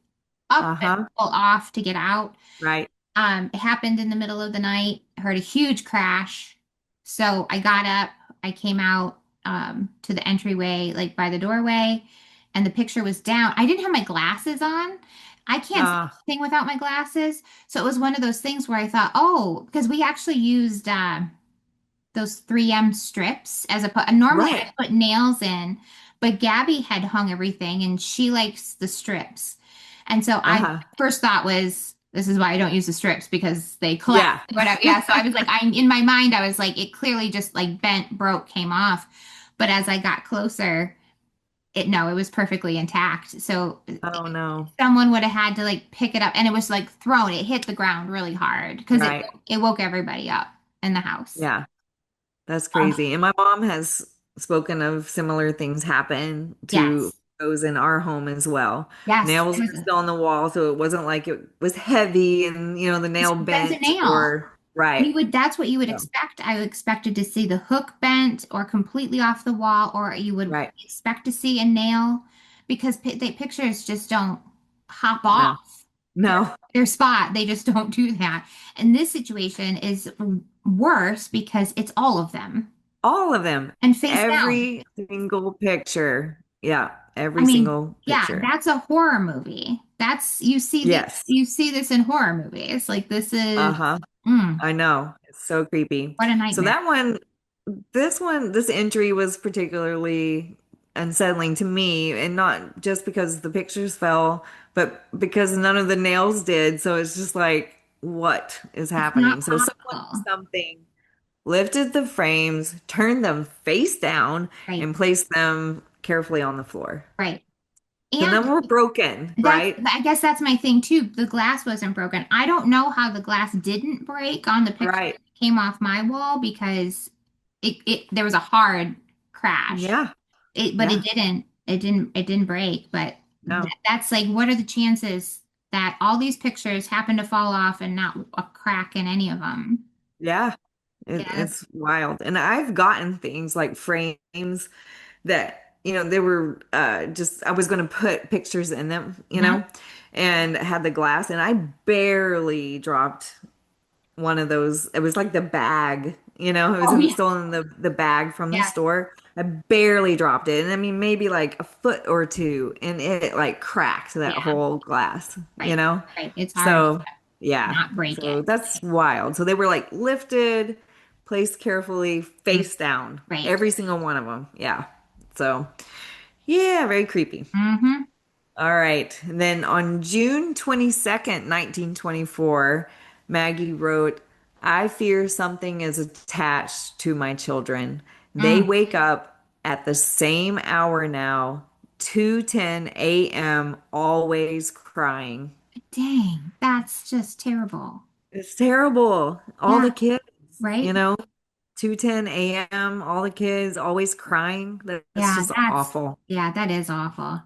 Speaker 2: up and
Speaker 1: Uh-huh.
Speaker 2: pull off to get out.
Speaker 1: Right.
Speaker 2: It happened in the middle of the night. I heard a huge crash. So I got up, I came out to the entryway, like by the doorway, and the picture was down. I didn't have my glasses on. I can't see
Speaker 1: Uh,
Speaker 2: anything without my glasses. So it was one of those things where I thought, oh, because we actually used those 3M strips as normally
Speaker 1: right.
Speaker 2: I put nails in, but Gabby had hung everything and she likes the strips. And so I
Speaker 1: Uh-huh.
Speaker 2: first thought was this is why I don't use the strips because they collapse.
Speaker 1: Yeah.
Speaker 2: Whatever. Yeah. So I was like, I in my mind, I was like, it clearly just like bent, broke, came off. But as I got closer, it was perfectly intact. So
Speaker 1: Oh no.
Speaker 2: someone would have had to like pick it up and it was like thrown. It hit the ground really hard because
Speaker 1: Right.
Speaker 2: it woke everybody up in the house.
Speaker 1: Yeah. That's
Speaker 2: Oh,
Speaker 1: crazy. And my mom has spoken of similar things happen to
Speaker 2: yes.
Speaker 1: those in our home as well.
Speaker 2: Yes,
Speaker 1: Nails were still on the wall, so it wasn't like it was heavy and, the nail
Speaker 2: bent a
Speaker 1: bent
Speaker 2: nail.
Speaker 1: or right.
Speaker 2: That's what you would
Speaker 1: So,
Speaker 2: expect. I expected to see the hook bent or completely off the wall, or you would
Speaker 1: right.
Speaker 2: expect to see a nail because the pictures just don't hop
Speaker 1: No.
Speaker 2: off
Speaker 1: No.
Speaker 2: their spot. They just don't do that. And this situation is worse because it's all of them
Speaker 1: All of them.
Speaker 2: and face down.
Speaker 1: Every single picture. Yeah.
Speaker 2: I
Speaker 1: Every
Speaker 2: mean,
Speaker 1: single
Speaker 2: yeah,
Speaker 1: picture.
Speaker 2: that's a horror movie. That's
Speaker 1: Yes.
Speaker 2: you see this in horror movies. Like this is
Speaker 1: Uh-huh.
Speaker 2: mm,
Speaker 1: I know. It's so creepy.
Speaker 2: what a
Speaker 1: So
Speaker 2: nightmare.
Speaker 1: this entry was particularly unsettling to me, and not just because the pictures fell, but because none of the nails did. So it's just like, what is
Speaker 2: It's not
Speaker 1: happening? So someone or
Speaker 2: possible.
Speaker 1: something lifted the frames, turned them face down,
Speaker 2: Right,
Speaker 1: and placed them carefully on the floor.
Speaker 2: right.
Speaker 1: So
Speaker 2: And
Speaker 1: then we're broken,
Speaker 2: that's,
Speaker 1: right?
Speaker 2: I guess that's my thing too. The glass wasn't broken. I don't know how the glass didn't break on the picture
Speaker 1: Right.
Speaker 2: that came off my wall because there was a hard crash.
Speaker 1: Yeah.
Speaker 2: But
Speaker 1: Yeah.
Speaker 2: it didn't break. But
Speaker 1: No.
Speaker 2: that's like, what are the chances that all these pictures happen to fall off and not a crack in any of them?
Speaker 1: Yeah.
Speaker 2: Yeah.
Speaker 1: It's wild. And I've gotten things like frames that, they were just, I was going to put pictures in them,
Speaker 2: Mhm.
Speaker 1: and had the glass, and I barely dropped one of those. It was like the bag, it was
Speaker 2: Oh yeah,
Speaker 1: still in the bag from the
Speaker 2: yeah,
Speaker 1: store. I barely dropped it. And I mean, maybe like a foot or two, and it like cracked that
Speaker 2: yeah.
Speaker 1: whole glass,
Speaker 2: Right, right. It's hard to
Speaker 1: So, yeah.
Speaker 2: not break it.
Speaker 1: So that's wild. So they were like lifted, placed carefully,
Speaker 2: Mm,
Speaker 1: face down,
Speaker 2: right.
Speaker 1: every single one of them. Yeah. So, yeah, very creepy.
Speaker 2: Mm-hmm.
Speaker 1: All right. And then on June 22nd, 1924, Maggie wrote, I fear something is attached to my children. They
Speaker 2: Mm,
Speaker 1: wake up at the same hour now, 2:10 a.m., always crying.
Speaker 2: dang, that's just terrible.
Speaker 1: It's terrible. All
Speaker 2: Yeah,
Speaker 1: the kids,
Speaker 2: right?
Speaker 1: 2:10 a.m., all the kids always crying. That's
Speaker 2: Yeah,
Speaker 1: just awful.
Speaker 2: that is awful.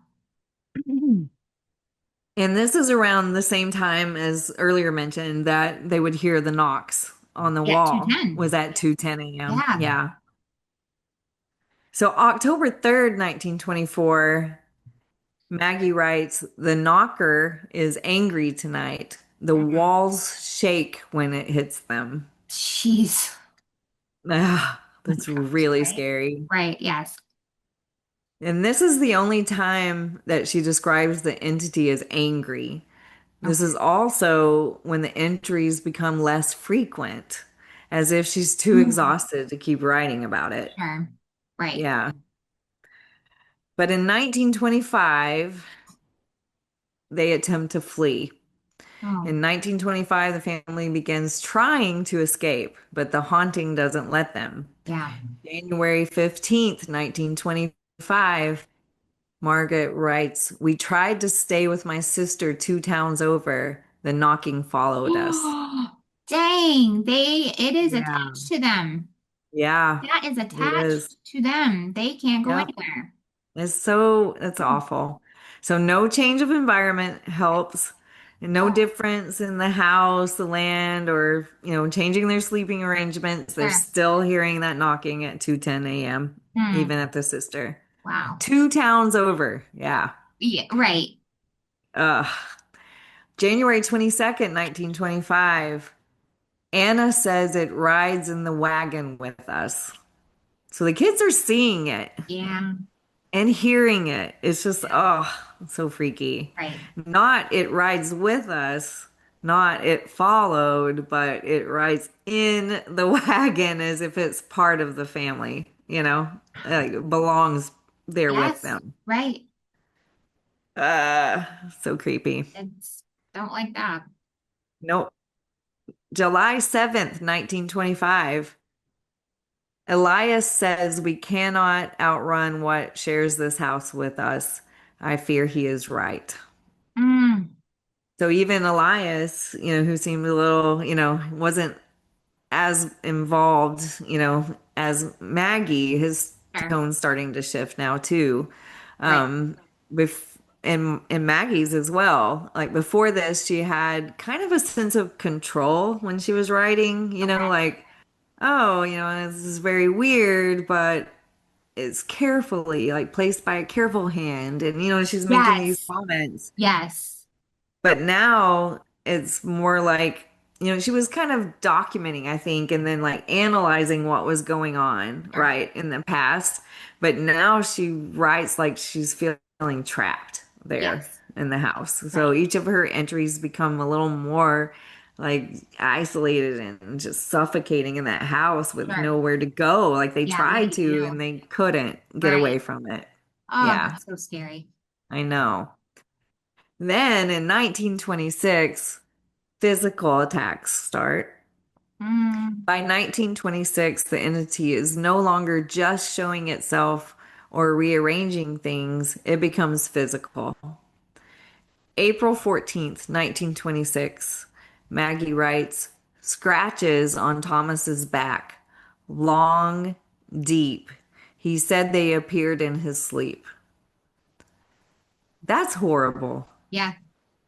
Speaker 1: And this is around the same time as earlier mentioned that they would hear the knocks on the
Speaker 2: Yeah,
Speaker 1: wall
Speaker 2: 210.
Speaker 1: was at 2:10 a.m.
Speaker 2: Yeah.
Speaker 1: Yeah. So October 3rd, 1924, Maggie writes, the knocker is angry tonight. The
Speaker 2: Mm.
Speaker 1: walls shake when it hits them.
Speaker 2: Jeez.
Speaker 1: Ah,
Speaker 2: Oh my
Speaker 1: that's
Speaker 2: gosh.
Speaker 1: really
Speaker 2: Right.
Speaker 1: scary.
Speaker 2: Right. Yes.
Speaker 1: And this is the only time that she describes the entity as angry. This
Speaker 2: Okay.
Speaker 1: is also when the entries become less frequent, as if she's too
Speaker 2: Mm.
Speaker 1: exhausted to keep writing about it.
Speaker 2: Sure. Right.
Speaker 1: Yeah. But in 1925, they attempt to flee.
Speaker 2: Oh,
Speaker 1: In 1925, the family begins trying to escape, but the haunting doesn't let them.
Speaker 2: yeah.
Speaker 1: January 15th, 1925, Margaret writes, "We tried to stay with my sister 2 towns over. The knocking followed us."
Speaker 2: Dang, it is
Speaker 1: Yeah.
Speaker 2: attached to them.
Speaker 1: Yeah,
Speaker 2: That is
Speaker 1: it is.
Speaker 2: attached to them. They can't go
Speaker 1: Yep.
Speaker 2: anywhere.
Speaker 1: It's awful. So no change of environment helps. And no
Speaker 2: Oh,
Speaker 1: difference in the house, the land, or, changing their sleeping arrangements. They're
Speaker 2: sure.
Speaker 1: still hearing that knocking at 2:10 a.m.,
Speaker 2: Hmm.
Speaker 1: even at the sister.
Speaker 2: Wow.
Speaker 1: 2 towns over. Yeah.
Speaker 2: Yeah, right.
Speaker 1: Ugh. January 22nd, 1925. Anna says it rides in the wagon with us. So the kids are seeing it
Speaker 2: Yeah,
Speaker 1: and hearing it. It's just, oh, so freaky.
Speaker 2: right.
Speaker 1: Not it rides with us, not it followed, but it rides in the wagon as if it's part of the family, like it belongs there with
Speaker 2: Yes,
Speaker 1: them.
Speaker 2: right.
Speaker 1: Uh, so creepy.
Speaker 2: It's don't like that.
Speaker 1: Nope. July 7th, 1925. Elias says we cannot outrun what shares this house with us. I fear he is right.
Speaker 2: Mm,
Speaker 1: So even Elias, who seemed a little, wasn't as involved, as Maggie, his
Speaker 2: sure.
Speaker 1: tone's starting to shift now too.
Speaker 2: Right.
Speaker 1: And Maggie's as well. Like before this, she had kind of a sense of control when she was writing,
Speaker 2: Okay.
Speaker 1: like, oh, this is very weird, but it's carefully like placed by a careful hand. And, she's making these
Speaker 2: Yes.
Speaker 1: comments.
Speaker 2: Yes.
Speaker 1: But now it's more like, she was kind of documenting, I think, and then like analyzing what was going on,
Speaker 2: Sure.
Speaker 1: right, in the past. But now she writes like she's feeling trapped there
Speaker 2: Yes.
Speaker 1: in the house. So
Speaker 2: Right.
Speaker 1: each of her entries become a little more like isolated and just suffocating in that house with
Speaker 2: Sure.
Speaker 1: nowhere to go. Like they
Speaker 2: Yeah, what do
Speaker 1: tried
Speaker 2: you
Speaker 1: to
Speaker 2: do?
Speaker 1: and they couldn't get
Speaker 2: Right.
Speaker 1: away from it.
Speaker 2: Oh,
Speaker 1: Yeah,
Speaker 2: that's so scary.
Speaker 1: I know. Then in 1926, physical attacks start.
Speaker 2: Mm,
Speaker 1: By 1926, the entity is no longer just showing itself or rearranging things, it becomes physical. April 14th, 1926, Maggie writes, scratches on Thomas's back, long, deep. He said they appeared in his sleep. That's horrible,
Speaker 2: yeah.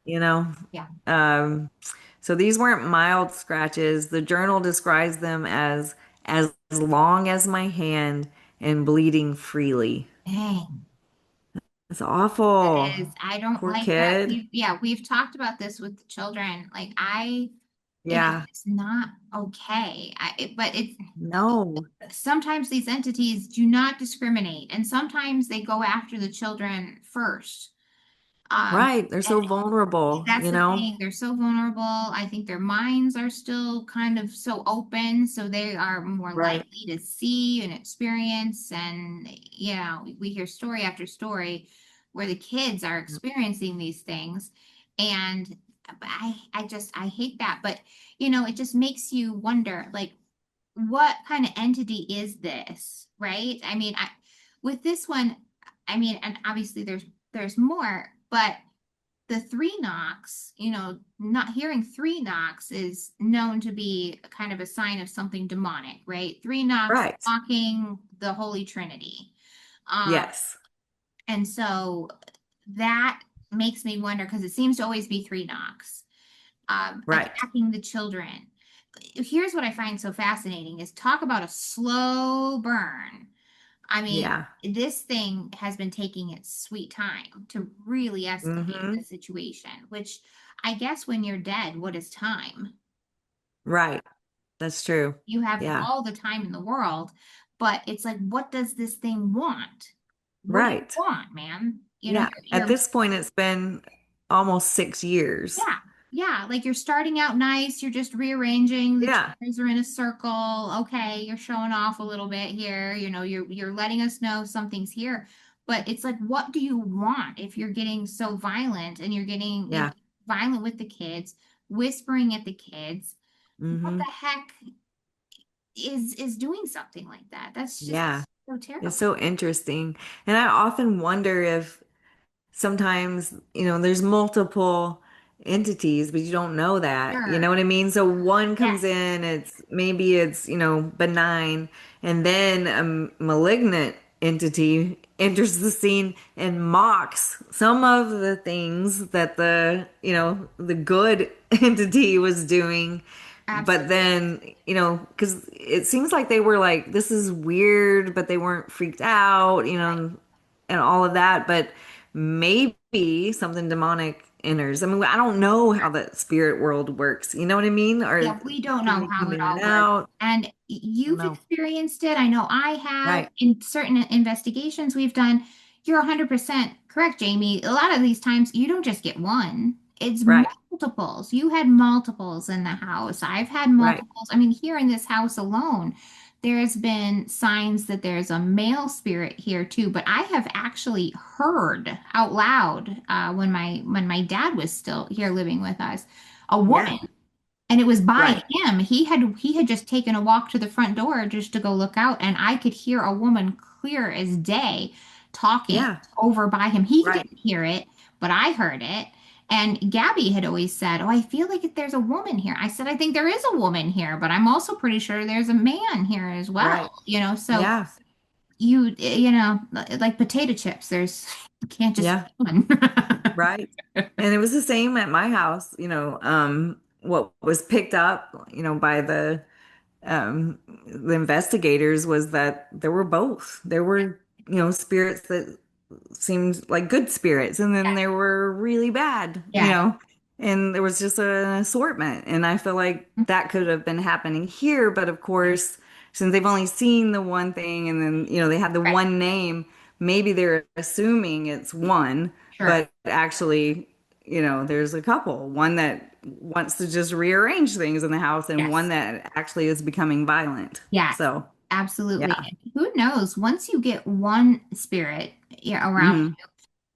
Speaker 1: you know?
Speaker 2: Yeah.
Speaker 1: Um, so these weren't mild scratches. The journal describes them as long as my hand and bleeding freely.
Speaker 2: Dang.
Speaker 1: It's
Speaker 2: That
Speaker 1: awful.
Speaker 2: is, I don't
Speaker 1: Poor
Speaker 2: like that.
Speaker 1: kid.
Speaker 2: We've talked about this with the children. Like it is
Speaker 1: Yeah.
Speaker 2: just not okay. But it's
Speaker 1: No.
Speaker 2: sometimes these entities do not discriminate, and sometimes they go after the children first.
Speaker 1: Right. They're
Speaker 2: And
Speaker 1: so vulnerable,
Speaker 2: that's the thing. They're so vulnerable. I think their minds are still kind of so open, so they are more
Speaker 1: Right.
Speaker 2: likely to see and experience. And we hear story after story where the kids are experiencing these things, and I hate that. But it just makes you wonder, like, what kind of entity is this, right? I mean, with this one, I mean, and obviously there's more, but the three knocks, not hearing three knocks is known to be kind of a sign of something demonic, right? Three knocks
Speaker 1: Right.
Speaker 2: mocking the Holy Trinity. Um,
Speaker 1: Yes.
Speaker 2: and so that makes me wonder because it seems to always be three knocks,
Speaker 1: Right.
Speaker 2: attacking the children. Here's what I find so fascinating is talk about a slow burn. I mean,
Speaker 1: Yeah.
Speaker 2: this thing has been taking its sweet time to really escalate
Speaker 1: Hmm.
Speaker 2: the situation, which I guess when you're dead, what is time?
Speaker 1: Right. That's true.
Speaker 2: You have
Speaker 1: Yeah.
Speaker 2: all the time in the world, but it's like, what does this thing want? What do you
Speaker 1: Right.
Speaker 2: want, man?
Speaker 1: Yeah. At this point, it's been almost 6 years.
Speaker 2: Yeah, yeah, like you're starting out nice, you're just rearranging, the
Speaker 1: Yeah.
Speaker 2: chairs are in a circle. Okay, you're showing off a little bit here, you're letting us know something's here. But it's like, what do you want if you're getting so violent and you're getting,
Speaker 1: Yeah.
Speaker 2: violent with the kids, whispering at the kids? What
Speaker 1: Hmm.
Speaker 2: the heck is doing something like that? That's just
Speaker 1: Yeah.
Speaker 2: so
Speaker 1: It's
Speaker 2: terrible.
Speaker 1: so interesting. And I often wonder if sometimes, there's multiple entities, but you don't know that. You know
Speaker 2: Sure.
Speaker 1: what I mean? So one comes
Speaker 2: Yes,
Speaker 1: in, maybe it's benign, and then a malignant entity enters the scene and mocks some of the things that the good entity was doing. But
Speaker 2: absolutely.
Speaker 1: then, because it seems like they were like, this is weird, but they weren't freaked out,
Speaker 2: Right.
Speaker 1: and all of that. But maybe something demonic enters. I mean, I don't know how the spirit world works. You know what I mean? Or
Speaker 2: Yeah, we don't
Speaker 1: can
Speaker 2: know
Speaker 1: they
Speaker 2: how
Speaker 1: come
Speaker 2: it
Speaker 1: in and
Speaker 2: all works.
Speaker 1: out?
Speaker 2: And
Speaker 1: I don't
Speaker 2: you've
Speaker 1: know.
Speaker 2: experienced it. I know I have
Speaker 1: Right.
Speaker 2: in certain investigations we've done. You're 100% correct, Jamie. A lot of these times you don't just get one, it's
Speaker 1: Right.
Speaker 2: multiples. You had multiples in the house. I've had
Speaker 1: Right.
Speaker 2: multiples. I mean, here in this house alone, there's been signs that there's a male spirit here too. But I have actually heard out loud when my dad was still here living with us, a
Speaker 1: Yeah.
Speaker 2: woman, and it was by
Speaker 1: Right.
Speaker 2: him. He had just taken a walk to the front door just to go look out, and I could hear a woman clear as day talking
Speaker 1: Yeah.
Speaker 2: over by him. He
Speaker 1: Right.
Speaker 2: didn't hear it, but I heard it. And Gabby had always said, "Oh, I feel like if there's a woman here." I said, "I think there is a woman here, but I'm also pretty sure there's a man here as well."
Speaker 1: Right.
Speaker 2: So
Speaker 1: Yeah.
Speaker 2: like potato chips, there's you can't just
Speaker 1: Yeah.
Speaker 2: pick one.
Speaker 1: Right. And it was the same at my house, what was picked up, by the investigators was that there were both. There were, spirits that seemed like good spirits, and then there were really bad,
Speaker 2: Yeah.
Speaker 1: and there was just an assortment. And I feel like that could have been happening here, but of course, since they've only seen the one thing and then, they had the
Speaker 2: Right.
Speaker 1: one name, maybe they're assuming it's one,
Speaker 2: Sure.
Speaker 1: but actually, there's a couple. One that wants to just rearrange things in the house, and one
Speaker 2: Yes.
Speaker 1: that actually is becoming violent.
Speaker 2: Yes,
Speaker 1: So,
Speaker 2: absolutely.
Speaker 1: yeah.
Speaker 2: And who knows? Once you get one spirit, around,
Speaker 1: Hmm.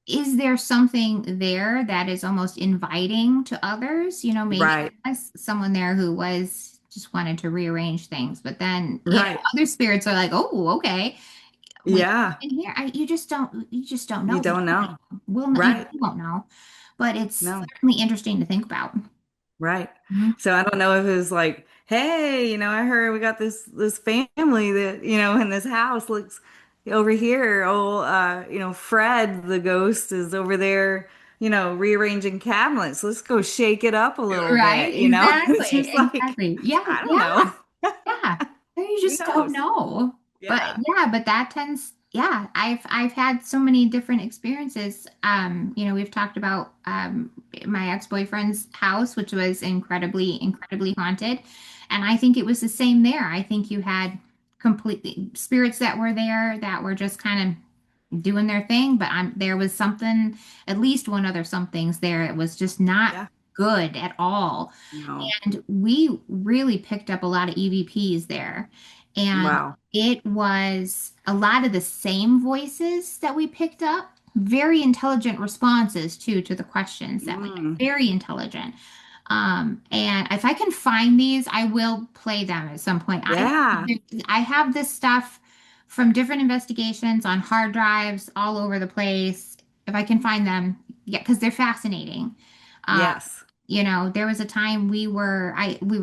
Speaker 2: is there something there that is almost inviting to others? Maybe
Speaker 1: Right.
Speaker 2: there's someone there who was just wanted to rearrange things, but then,
Speaker 1: Right.
Speaker 2: other spirits are like, "Oh, okay, we
Speaker 1: Yeah.
Speaker 2: in here." You just don't
Speaker 1: You
Speaker 2: know.
Speaker 1: don't know.
Speaker 2: We'll not, you
Speaker 1: Right.
Speaker 2: won't know, but it's
Speaker 1: No.
Speaker 2: certainly interesting to think about.
Speaker 1: Right.
Speaker 2: Mhm.
Speaker 1: So I don't know if it's like, hey, I heard we got this family that, in this house looks over here. Oh, Fred the ghost is over there, rearranging cabinets. Let's go shake it up a little
Speaker 2: Right?
Speaker 1: bit. It's
Speaker 2: Exactly.
Speaker 1: just like,
Speaker 2: Exactly. Yeah.
Speaker 1: I don't
Speaker 2: Yeah.
Speaker 1: know.
Speaker 2: Yeah, you
Speaker 1: Who
Speaker 2: just don't
Speaker 1: knows?
Speaker 2: know. But
Speaker 1: Yeah.
Speaker 2: yeah, but that tends, yeah, I've had so many different experiences. We've talked about my ex-boyfriend's house, which was incredibly, incredibly haunted. And I think it was the same there. I think you had completely spirits that were there that were just kind of doing their thing, but there was something, at least one other something's there. It was just not
Speaker 1: Yeah.
Speaker 2: good at all.
Speaker 1: No.
Speaker 2: And we really picked up a lot of EVPs there. And
Speaker 1: Wow.
Speaker 2: it was a lot of the same voices that we picked up, very intelligent responses too to the questions that we
Speaker 1: Mm.
Speaker 2: very intelligent. And if I can find these, I will play them at some point.
Speaker 1: Yeah.
Speaker 2: I have this stuff from different investigations on hard drives all over the place. If I can find them, yeah, because they're fascinating. Uh,
Speaker 1: Yes.
Speaker 2: there was a time we were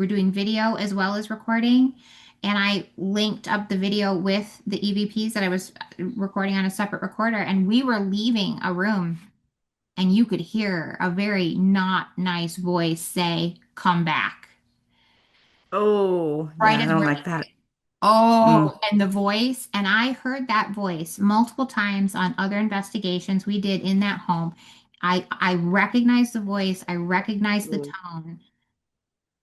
Speaker 2: doing video as well as recording, and I linked up the video with the EVPs that I was recording on a separate recorder, and we were leaving a room, and you could hear a very not nice voice say, "Come back,"
Speaker 1: Oh,
Speaker 2: right
Speaker 1: yeah, I
Speaker 2: as
Speaker 1: don't
Speaker 2: we're
Speaker 1: like that.
Speaker 2: leaving.
Speaker 1: Mm,
Speaker 2: Oh, and the voice, and I heard that voice multiple times on other investigations we did in that home. I recognized the voice, I recognized the
Speaker 1: ooh,
Speaker 2: tone,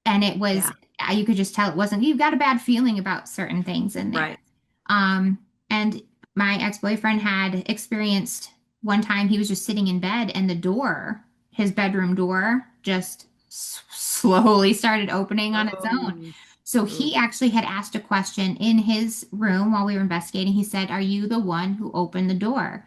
Speaker 2: and it was
Speaker 1: yeah,
Speaker 2: you could just tell it wasn't you've got a bad feeling about certain things in there.
Speaker 1: right.
Speaker 2: And my ex-boyfriend had experienced one time he was just sitting in bed and the door, his bedroom door, just slowly started opening on its own.
Speaker 1: Oh,
Speaker 2: So
Speaker 1: ooh,
Speaker 2: he actually had asked a question in his room while we were investigating. He said, "Are you the one who opened the door?"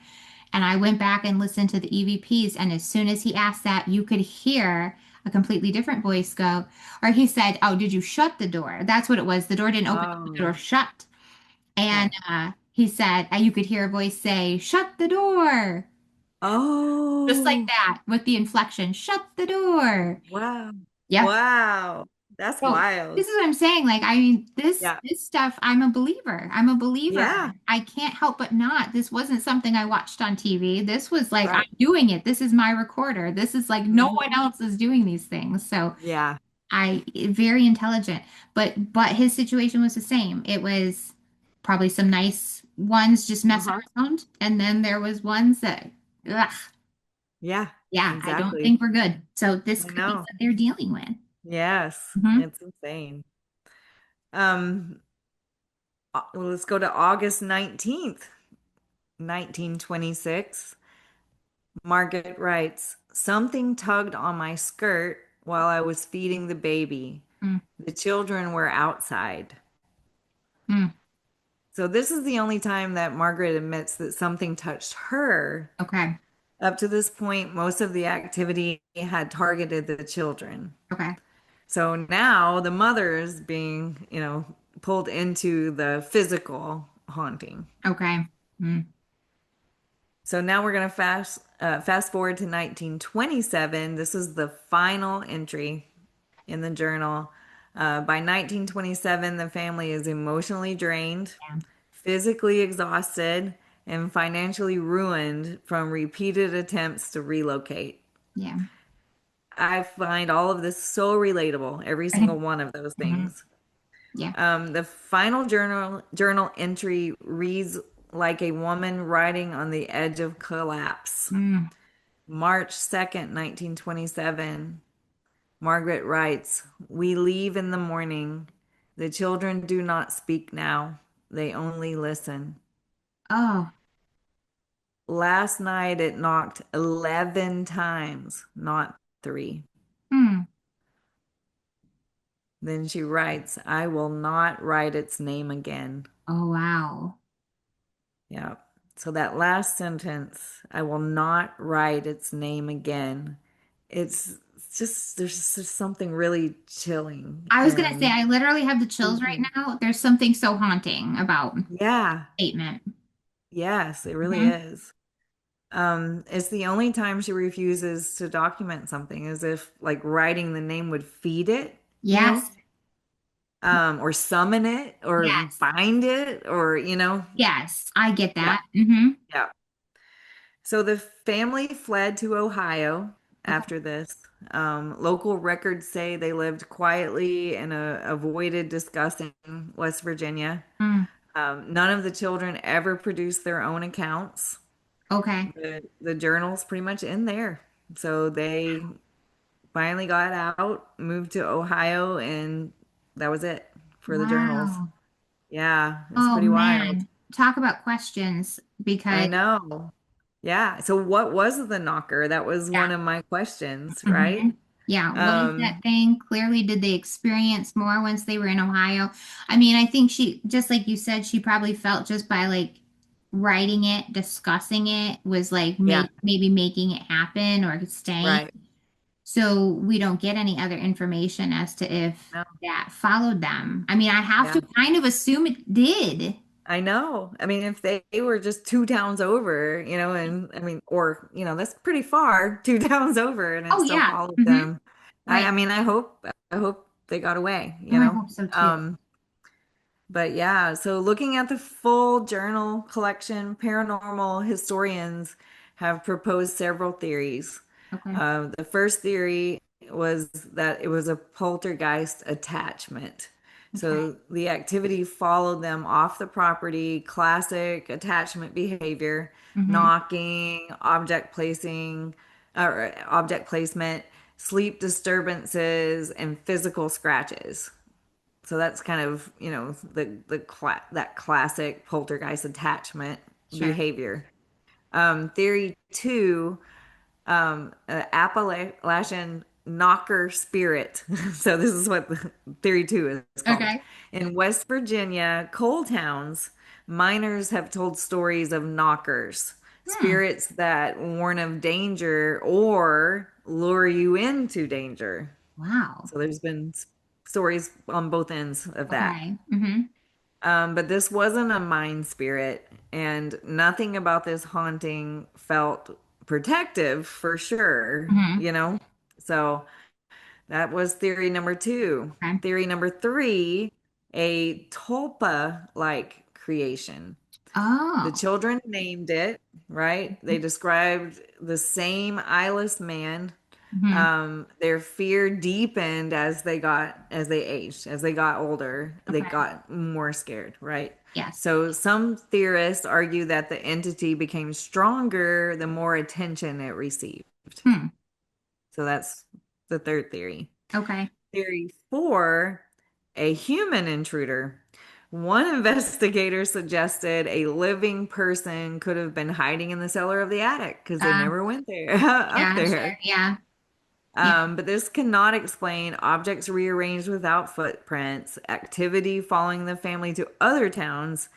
Speaker 2: And I went back and listened to the EVPs. And as soon as he asked that, you could hear a completely different voice go, or he said, "Oh, did you shut the door?" That's what it was. The door didn't open, the
Speaker 1: oh,
Speaker 2: door shut. And
Speaker 1: okay.
Speaker 2: he said, you could hear a voice say, "Shut the door." Just like
Speaker 1: Oh,
Speaker 2: that with the inflection, "Shut the door."
Speaker 1: wow.
Speaker 2: Yep.
Speaker 1: Wow. That's
Speaker 2: So
Speaker 1: wild.
Speaker 2: this is what I'm saying. Like, I mean,
Speaker 1: Yeah.
Speaker 2: this stuff, I'm a believer. I'm a believer.
Speaker 1: Yeah.
Speaker 2: I can't help but not. This wasn't something I watched on TV. This was like, I'm
Speaker 1: Right.
Speaker 2: doing it. This is my recorder. This is like no one
Speaker 1: Hmm.
Speaker 2: else is doing these things. So
Speaker 1: Yeah.
Speaker 2: I very intelligent. But his situation was the same. It was probably some nice ones just messing
Speaker 1: Uh-huh.
Speaker 2: around, and then there was ones that, ugh,
Speaker 1: Yeah.
Speaker 2: yeah, I don't
Speaker 1: Exactly.
Speaker 2: think we're good. So this
Speaker 1: I
Speaker 2: could be
Speaker 1: know.
Speaker 2: what they're dealing with.
Speaker 1: Yes.
Speaker 2: Hmm.
Speaker 1: It's insane. Um, well, let's go to August 19th, 1926. Margaret writes, something tugged on my skirt while I was feeding the baby.
Speaker 2: Mm,
Speaker 1: The children were outside.
Speaker 2: mm,
Speaker 1: So this is the only time that Margaret admits that something touched her.
Speaker 2: okay.
Speaker 1: Up to this point, most of the activity had targeted the children.
Speaker 2: Okay.
Speaker 1: So now the mother is being, pulled into the physical haunting.
Speaker 2: Okay. Mm,
Speaker 1: So now we're going to fast forward to 1927. This is the final entry in the journal. By 1927, the family is emotionally drained,
Speaker 2: yeah.
Speaker 1: physically exhausted, and financially ruined from repeated attempts to relocate.
Speaker 2: Yeah.
Speaker 1: I find all of this so relatable, every single one of those
Speaker 2: Hmm.
Speaker 1: things.
Speaker 2: Yeah.
Speaker 1: The final journal entry reads like a woman riding on the edge of collapse.
Speaker 2: Mm.
Speaker 1: March 2nd, 1927. Margaret writes, we leave in the morning. The children do not speak now. They only listen.
Speaker 2: Oh.
Speaker 1: Last night it knocked 11 times, not three.
Speaker 2: Hmm.
Speaker 1: Then she writes, I will not write its name again.
Speaker 2: Oh, wow.
Speaker 1: Yeah. So that last sentence, I will not write its name again. It's just, there's just something really chilling
Speaker 2: I was gonna say,
Speaker 1: and
Speaker 2: I literally have the chills right
Speaker 1: spooky.
Speaker 2: now. There's something so haunting about
Speaker 1: Yeah.
Speaker 2: statement.
Speaker 1: Yes, it really
Speaker 2: Hmm.
Speaker 1: is. It's the only time she refuses to document something, as if like writing the name would feed it,
Speaker 2: Yes.
Speaker 1: or summon it, or
Speaker 2: Yes.
Speaker 1: bind it, or
Speaker 2: Yes. I get
Speaker 1: yeah,
Speaker 2: that. Hmm.
Speaker 1: yeah. So the family fled to Ohio
Speaker 2: Okay.
Speaker 1: after this. Local records say they lived quietly and avoided discussing West Virginia.
Speaker 2: Mm.
Speaker 1: None of the children ever produced their own accounts.
Speaker 2: Okay.
Speaker 1: The journal's pretty much in there. So they finally got out, moved to Ohio, and that was it for the journals.
Speaker 2: Wow.
Speaker 1: Yeah, it's
Speaker 2: Oh
Speaker 1: pretty wild.
Speaker 2: man. Talk about questions
Speaker 1: I
Speaker 2: because
Speaker 1: know. Yeah. So what was the knocker? That was
Speaker 2: yeah.
Speaker 1: one of my questions, right?
Speaker 2: Hmm. Yeah, what is that
Speaker 1: Um,
Speaker 2: thing? Clearly, did they experience more once they were in Ohio? I mean, I think she, just like you said, she probably felt just by like writing it, discussing it, was like
Speaker 1: yeah,
Speaker 2: maybe making it happen or staying.
Speaker 1: right.
Speaker 2: So we don't get any other information as to if
Speaker 1: No,
Speaker 2: that followed them. I mean, I have
Speaker 1: yeah.
Speaker 2: to kind of assume it did.
Speaker 1: I know. I mean, if they were just two towns over, and I mean, or, that's pretty far, two towns over, and it
Speaker 2: Oh
Speaker 1: still
Speaker 2: yeah.
Speaker 1: followed
Speaker 2: Hmm.
Speaker 1: them. I
Speaker 2: Right.
Speaker 1: mean, I hope they got away,
Speaker 2: Oh, I hope so too.
Speaker 1: But yeah, so looking at the full journal collection, paranormal historians have proposed several theories.
Speaker 2: Okay.
Speaker 1: The first theory was that it was a poltergeist attachment.
Speaker 2: Okay.
Speaker 1: So the activity followed them off the property, classic attachment behavior,
Speaker 2: Mm-hmm.
Speaker 1: knocking, object placement, sleep disturbances, and physical scratches. So that's kind of, that classic poltergeist attachment
Speaker 2: Sure.
Speaker 1: behavior. Theory two, Appalachian knocker spirit. So this is what the theory two is called.
Speaker 2: Okay.
Speaker 1: In West Virginia coal towns, miners have told stories of knockers,
Speaker 2: Hmm.
Speaker 1: spirits that warn of danger or lure you into danger.
Speaker 2: Wow.
Speaker 1: So there's been stories on both ends of that.
Speaker 2: Okay. Mm-hmm.
Speaker 1: But this wasn't a mine spirit, and nothing about this haunting felt protective for sure,
Speaker 2: Mm-hmm.
Speaker 1: you know? So that was theory number two.
Speaker 2: Okay.
Speaker 1: Theory number three, a tulpa-like creation. The
Speaker 2: Oh.
Speaker 1: children named it, right? They described the same eyeless man.
Speaker 2: Mm-hmm.
Speaker 1: Their fear deepened as they aged, as they got older, they
Speaker 2: Okay.
Speaker 1: got more scared, right?
Speaker 2: Yes.
Speaker 1: So some theorists argue that the entity became stronger the more attention it received.
Speaker 2: Hmm.
Speaker 1: So that's the third theory.
Speaker 2: Okay.
Speaker 1: Theory four, a human intruder. One investigator suggested a living person could have been hiding in the cellar of the attic because they
Speaker 2: Uh,
Speaker 1: never went there up
Speaker 2: yeah, sure.
Speaker 1: there.
Speaker 2: Yeah. Yeah.
Speaker 1: But this cannot explain objects rearranged without footprints, activity following the family to other towns,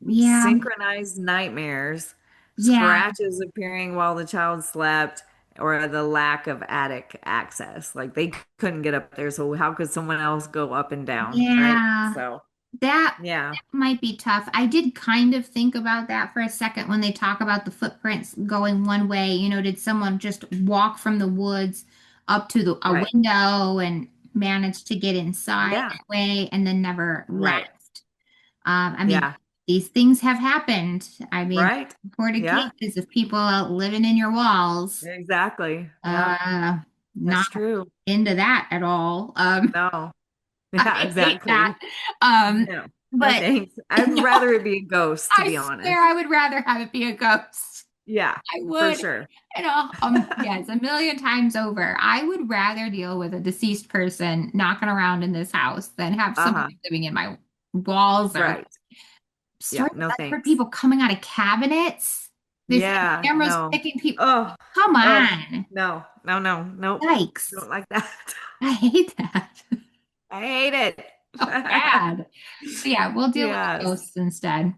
Speaker 2: Yeah.
Speaker 1: synchronized nightmares,
Speaker 2: Yeah.
Speaker 1: scratches appearing while the child slept, or the lack of attic access. Like they couldn't get up there, so how could someone else go up and down, right?
Speaker 2: Yeah.
Speaker 1: So,
Speaker 2: That
Speaker 1: yeah,
Speaker 2: might be tough. I did kind of think about that for a second when they talk about the footprints going one way. Did someone just walk from the woods up to a
Speaker 1: right.
Speaker 2: window and manage to get inside
Speaker 1: Yeah,
Speaker 2: that way and then never
Speaker 1: right.
Speaker 2: left? I mean,
Speaker 1: Yeah,
Speaker 2: these things have happened. I mean,
Speaker 1: right.
Speaker 2: reported
Speaker 1: Yeah,
Speaker 2: cases of people out living in your walls.
Speaker 1: exactly. Yeah,
Speaker 2: Uh, Not
Speaker 1: that's true.
Speaker 2: into that at all.
Speaker 1: No. Yeah,
Speaker 2: I hate that.
Speaker 1: exactly.
Speaker 2: Um,
Speaker 1: No, no
Speaker 2: but
Speaker 1: thanks. I'd
Speaker 2: no,
Speaker 1: rather it be a ghost, to
Speaker 2: I
Speaker 1: be
Speaker 2: swear
Speaker 1: honest.
Speaker 2: I would rather have it be a ghost.
Speaker 1: Yeah,
Speaker 2: I
Speaker 1: for
Speaker 2: would,
Speaker 1: sure.
Speaker 2: yes, a million times over. I would rather deal with a deceased person knocking around in this house than have
Speaker 1: Uh-huh.
Speaker 2: somebody living in my walls or
Speaker 1: Right. Yeah,
Speaker 2: stories.
Speaker 1: no
Speaker 2: I've heard
Speaker 1: thanks.
Speaker 2: people coming out of cabinets. They've had
Speaker 1: Yeah,
Speaker 2: cameras
Speaker 1: no.
Speaker 2: picking people.
Speaker 1: Oh,
Speaker 2: Come
Speaker 1: oh,
Speaker 2: on.
Speaker 1: no, no, no, nope.
Speaker 2: Yikes.
Speaker 1: Don't like that.
Speaker 2: I hate that.
Speaker 1: I hate
Speaker 2: So
Speaker 1: it.
Speaker 2: bad. So yeah, we'll deal with the
Speaker 1: Yes,
Speaker 2: ghosts instead.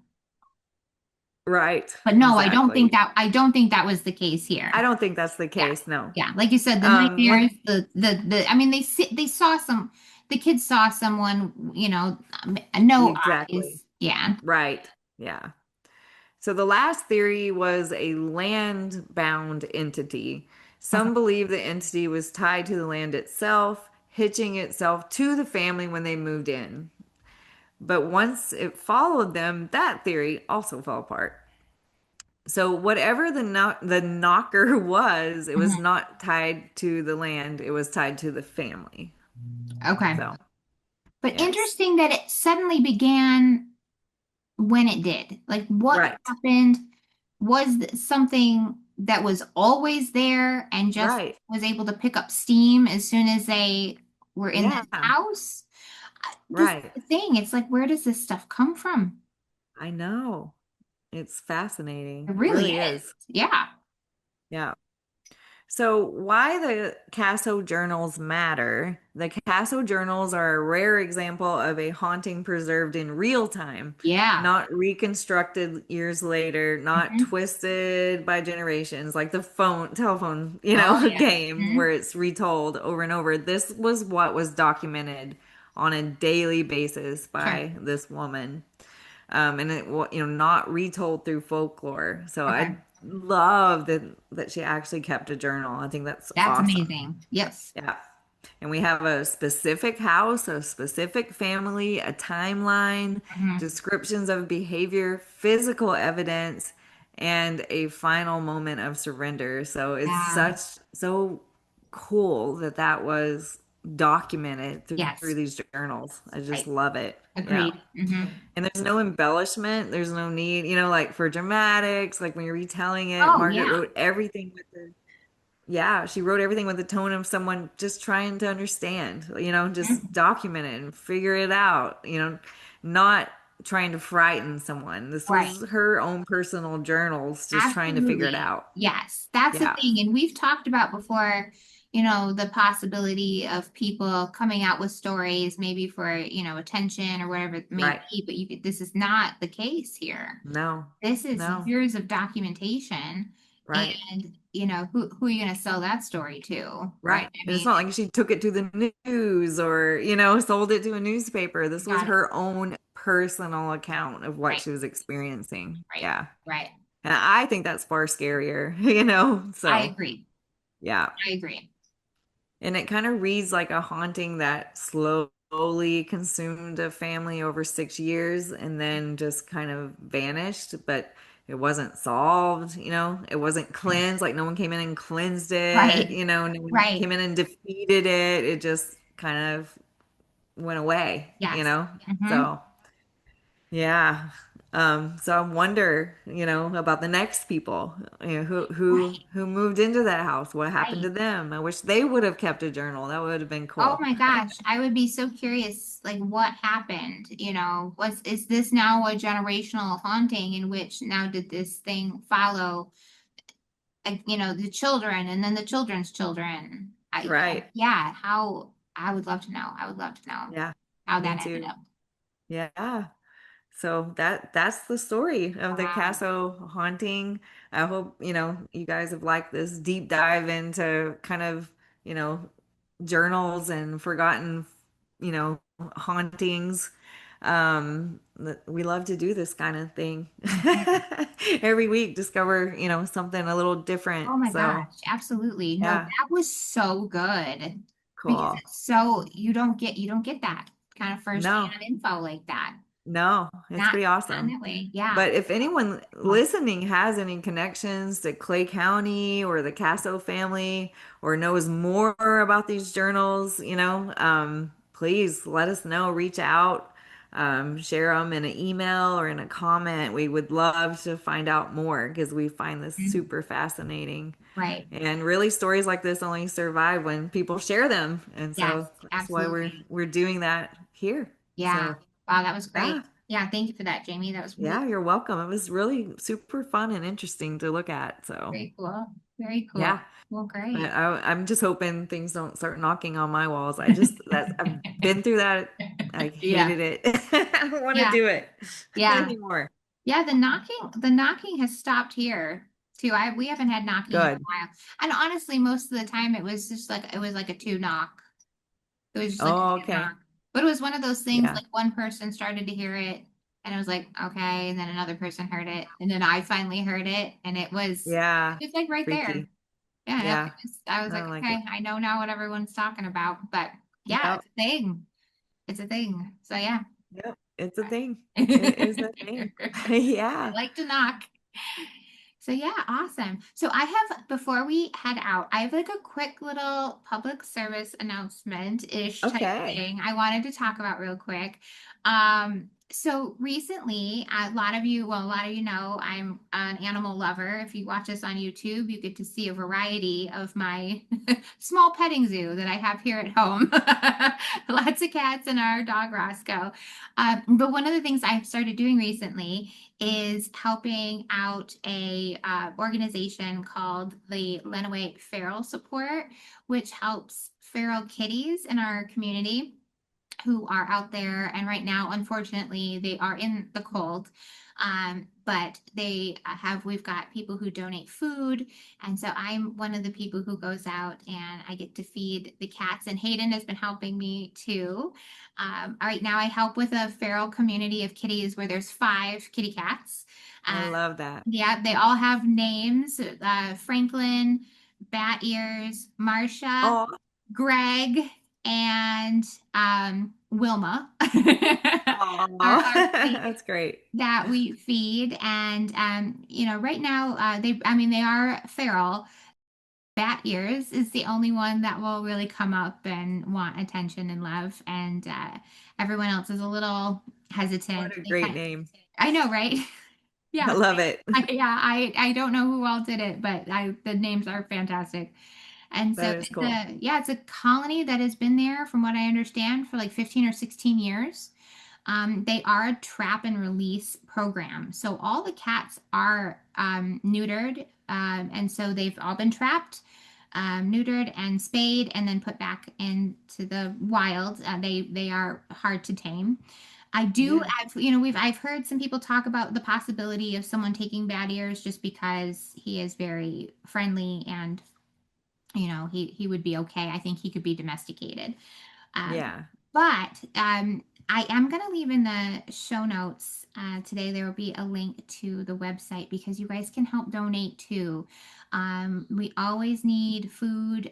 Speaker 1: right.
Speaker 2: But no,
Speaker 1: Exactly.
Speaker 2: I don't think that was the case here.
Speaker 1: I don't think that's the
Speaker 2: Yeah.
Speaker 1: case, no.
Speaker 2: Yeah. Like you said, the nightmares,
Speaker 1: One
Speaker 2: I mean, they saw the kids saw someone, no
Speaker 1: exactly.
Speaker 2: eyes. Yeah.
Speaker 1: Right. Yeah. So the last theory was a land-bound entity.
Speaker 2: Okay.
Speaker 1: Some believe the entity was tied to the land itself, hitching itself to the family when they moved in. But once it followed them, that theory also fell apart. So whatever the knocker was, it was
Speaker 2: Mhm.
Speaker 1: not tied to the land, it was tied to the family.
Speaker 2: Okay.
Speaker 1: So,
Speaker 2: But
Speaker 1: yes.
Speaker 2: interesting that it suddenly began when it did. Like what
Speaker 1: Right.
Speaker 2: happened was something that was always there and just
Speaker 1: Right.
Speaker 2: was able to pick up steam as soon as they were in this
Speaker 1: Yeah.
Speaker 2: house. This is
Speaker 1: Right.
Speaker 2: the thing. It's like, where does this stuff come from?
Speaker 1: I know. It's fascinating.
Speaker 2: It
Speaker 1: It
Speaker 2: really
Speaker 1: really
Speaker 2: is.
Speaker 1: is.
Speaker 2: Yeah.
Speaker 1: Yeah. So, why the Casso journals matter? The Casso journals are a rare example of a haunting preserved in real time,
Speaker 2: Yeah.
Speaker 1: not reconstructed years later, not
Speaker 2: Mhm.
Speaker 1: twisted by generations like the telephone,
Speaker 2: Oh, yeah.
Speaker 1: game
Speaker 2: Mhm.
Speaker 1: where it's retold over and over. This was what was documented on a daily basis
Speaker 2: Sure.
Speaker 1: by this woman, and not retold through folklore. So I
Speaker 2: Okay.
Speaker 1: love that she actually kept a journal. I think that's
Speaker 2: That's
Speaker 1: awesome.
Speaker 2: amazing. Yes.
Speaker 1: Yeah. And we have a specific house, a specific family, a timeline,
Speaker 2: Mhm.
Speaker 1: descriptions of behavior, physical evidence, and a final moment of surrender. So it's
Speaker 2: Yeah.
Speaker 1: so cool that that was documented through
Speaker 2: Yes.
Speaker 1: these journals. I just
Speaker 2: Right.
Speaker 1: love it. Yeah.
Speaker 2: Agreed.
Speaker 1: And there's no embellishment. There's no need, like for dramatics, like when you're retelling it,
Speaker 2: Oh,
Speaker 1: Margaret
Speaker 2: yeah.
Speaker 1: wrote everything with the, yeah, she wrote everything with the tone of someone just trying to understand, just
Speaker 2: Mhm.
Speaker 1: document it and figure it out, not trying to frighten someone. This
Speaker 2: Right.
Speaker 1: was her own personal journals, just trying to figure it
Speaker 2: Absolutely.
Speaker 1: out.
Speaker 2: Yes. That's the
Speaker 1: Yeah,
Speaker 2: thing. And we've talked about before, the possibility of people coming out with stories, maybe for, attention or whatever it may
Speaker 1: right.
Speaker 2: be, but this is not the case here.
Speaker 1: No,
Speaker 2: This is
Speaker 1: no,
Speaker 2: years of documentation.
Speaker 1: right.
Speaker 2: And, who are you going to sell that story to?
Speaker 1: Right.
Speaker 2: Right. I
Speaker 1: And it's
Speaker 2: mean,
Speaker 1: not like she took it to the news or, sold it to a newspaper. This was
Speaker 2: got it.
Speaker 1: her own personal account of what
Speaker 2: Right.
Speaker 1: she was experiencing.
Speaker 2: Right.
Speaker 1: Yeah.
Speaker 2: Right.
Speaker 1: And I think that's far scarier,
Speaker 2: I
Speaker 1: So,
Speaker 2: agree.
Speaker 1: yeah.
Speaker 2: I agree.
Speaker 1: And it kind of reads like a haunting that slowly consumed a family over 6 years and then just kind of vanished, but it wasn't solved, it wasn't cleansed, like no one came in and cleansed it,
Speaker 2: Right.
Speaker 1: no one
Speaker 2: Right.
Speaker 1: came in and defeated it. It just kind of went away,
Speaker 2: Yes. Hmm.
Speaker 1: So yeah. So I wonder, about the next people,
Speaker 2: Right.
Speaker 1: who moved into that house. What happened
Speaker 2: Right.
Speaker 1: to them? I wish they would have kept a journal. That would have been
Speaker 2: Oh
Speaker 1: cool.
Speaker 2: my gosh, I would be so curious, like what happened, is this now a generational haunting in which now did this thing follow, like, the children and then the children's children?
Speaker 1: Right.
Speaker 2: Yeah, how, I would love to know. I would love to know
Speaker 1: Yeah.
Speaker 2: how
Speaker 1: Me
Speaker 2: that ended
Speaker 1: too.
Speaker 2: up.
Speaker 1: Yeah. So that's the story of the
Speaker 2: Wow.
Speaker 1: Casso haunting. I hope, you guys have liked this deep dive into kind of, you know, journals and forgotten, hauntings. We love to do this kind of thing.
Speaker 2: Mhm.
Speaker 1: Every week discover, something a little
Speaker 2: Oh
Speaker 1: different.
Speaker 2: my
Speaker 1: So,
Speaker 2: gosh, absolutely. No,
Speaker 1: yeah,
Speaker 2: that was so good because
Speaker 1: cool.
Speaker 2: it's so you don't get that kind of
Speaker 1: No.
Speaker 2: firsthand info like that.
Speaker 1: No, it's
Speaker 2: Not
Speaker 1: pretty
Speaker 2: not
Speaker 1: awesome.
Speaker 2: that way. Yeah.
Speaker 1: But if anyone
Speaker 2: Oh,
Speaker 1: listening has any connections to Clay County or the Casso family or knows more about these journals, please let us know. Reach out, share them in an email or in a comment. We would love to find out more because we find this
Speaker 2: mhm.
Speaker 1: super fascinating.
Speaker 2: Right.
Speaker 1: And really, stories like this only survive when people share them. And
Speaker 2: Yes,
Speaker 1: so that's why we're
Speaker 2: absolutely.
Speaker 1: we're doing that here.
Speaker 2: Yeah.
Speaker 1: So
Speaker 2: Wow, that was great.
Speaker 1: yeah.
Speaker 2: Yeah, thank you for that, Jamie. That was really
Speaker 1: Yeah, you're welcome. It was really super fun and interesting to look at. So,
Speaker 2: very cool. Very cool.
Speaker 1: yeah.
Speaker 2: Well,
Speaker 1: But
Speaker 2: great.
Speaker 1: I'm just hoping things don't start knocking on my walls. I've been through that. I
Speaker 2: Yeah.
Speaker 1: hated it. I don't want to
Speaker 2: Yeah.
Speaker 1: do it
Speaker 2: Yeah.
Speaker 1: anymore.
Speaker 2: Yeah, the knocking has stopped here too. We haven't had knocking in a
Speaker 1: Good.
Speaker 2: while. And honestly, most of the time it was like a two knock. It was just like a
Speaker 1: Oh,
Speaker 2: two
Speaker 1: okay.
Speaker 2: knock. But it was one of those things
Speaker 1: Yeah.
Speaker 2: like one person started to hear it and it was like, okay, and then another person heard it, and then I finally heard it, and
Speaker 1: Yeah.
Speaker 2: it was like right there.
Speaker 1: Freaky.
Speaker 2: Yeah, no,
Speaker 1: Yeah.
Speaker 2: I was
Speaker 1: I
Speaker 2: like,
Speaker 1: don't like
Speaker 2: okay,
Speaker 1: it.
Speaker 2: I know now what everyone's talking about. But yeah,
Speaker 1: Yep.
Speaker 2: it's a thing. It's a thing. So yeah.
Speaker 1: Yep. It's a thing. It is a thing.
Speaker 2: I
Speaker 1: Yeah.
Speaker 2: like to knock. So yeah, awesome. So I have, before we head out, I have like a quick little public service announcement-ish type
Speaker 1: Okay.
Speaker 2: thing I wanted to talk about real quick. So recently, a lot of you know I'm an animal lover. If you watch us on YouTube, you get to see a variety of my small petting zoo that I have here at home. Lots of cats and our dog Roscoe. But one of the things I've started doing recently is helping out a organization called the Lenawee Feral Support, which helps feral kitties in our community who are out there. And right now, unfortunately, they are in the cold. But we've got people who donate food. And so I'm one of the people who goes out and I get to feed the cats. And Hayden has been helping me too. Right now, I help with a feral community of kitties where there's 5 kitty cats.
Speaker 1: I
Speaker 2: Uh,
Speaker 1: love that.
Speaker 2: yeah, they all have names, Franklin, Bat Ears, Marsha,
Speaker 1: Oh,
Speaker 2: Greg, and Wilma are
Speaker 1: That's great.
Speaker 2: that we feed. And right now, they I mean they are feral, bat ears is the only one that will really come up and want attention and love, and everyone else is a little hesitant.
Speaker 1: What a
Speaker 2: They
Speaker 1: great
Speaker 2: kind
Speaker 1: name.
Speaker 2: I know, right?
Speaker 1: I
Speaker 2: Yeah.
Speaker 1: love it.
Speaker 2: I don't know who all did it, but the names are fantastic. And so
Speaker 1: That is cool.
Speaker 2: it's a colony that has been there, from what I understand, for like 15 or 16 years. They are a trap and release program. So all the cats are neutered. And so they've all been trapped, neutered and spayed and then put back into the wild. They are hard to tame.
Speaker 1: Yeah.
Speaker 2: I've heard some people talk about the possibility of someone taking bad ears just because he is very friendly and he would be okay. I think he could be domesticated. Um,
Speaker 1: Yeah.
Speaker 2: but I am going to leave in the show notes today. There will be a link to the website because you guys can help donate too. We always need food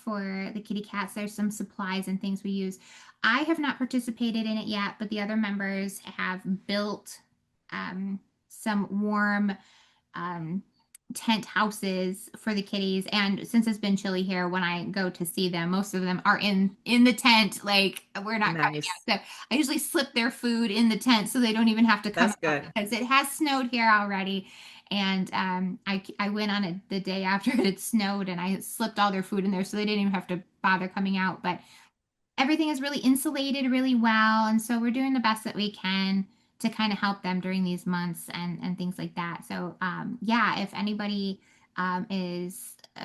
Speaker 2: for the kitty cats. There's some supplies and things we use. I have not participated in it yet, but the other members have built some warm um, tent houses for the kitties. And since it's been chilly here, when I go to see them, most of them are in the tent. Like we're not coming
Speaker 1: Nice.
Speaker 2: out. So I usually slip their food in the tent so they don't even have to come
Speaker 1: That's
Speaker 2: out
Speaker 1: good.
Speaker 2: because it has snowed here already. And I went on it the day after it had snowed and I slipped all their food in there so they didn't even have to bother coming out. But everything is really insulated really well. And so we're doing the best that we can to kind of help them during these months and things like that. So, yeah, if anybody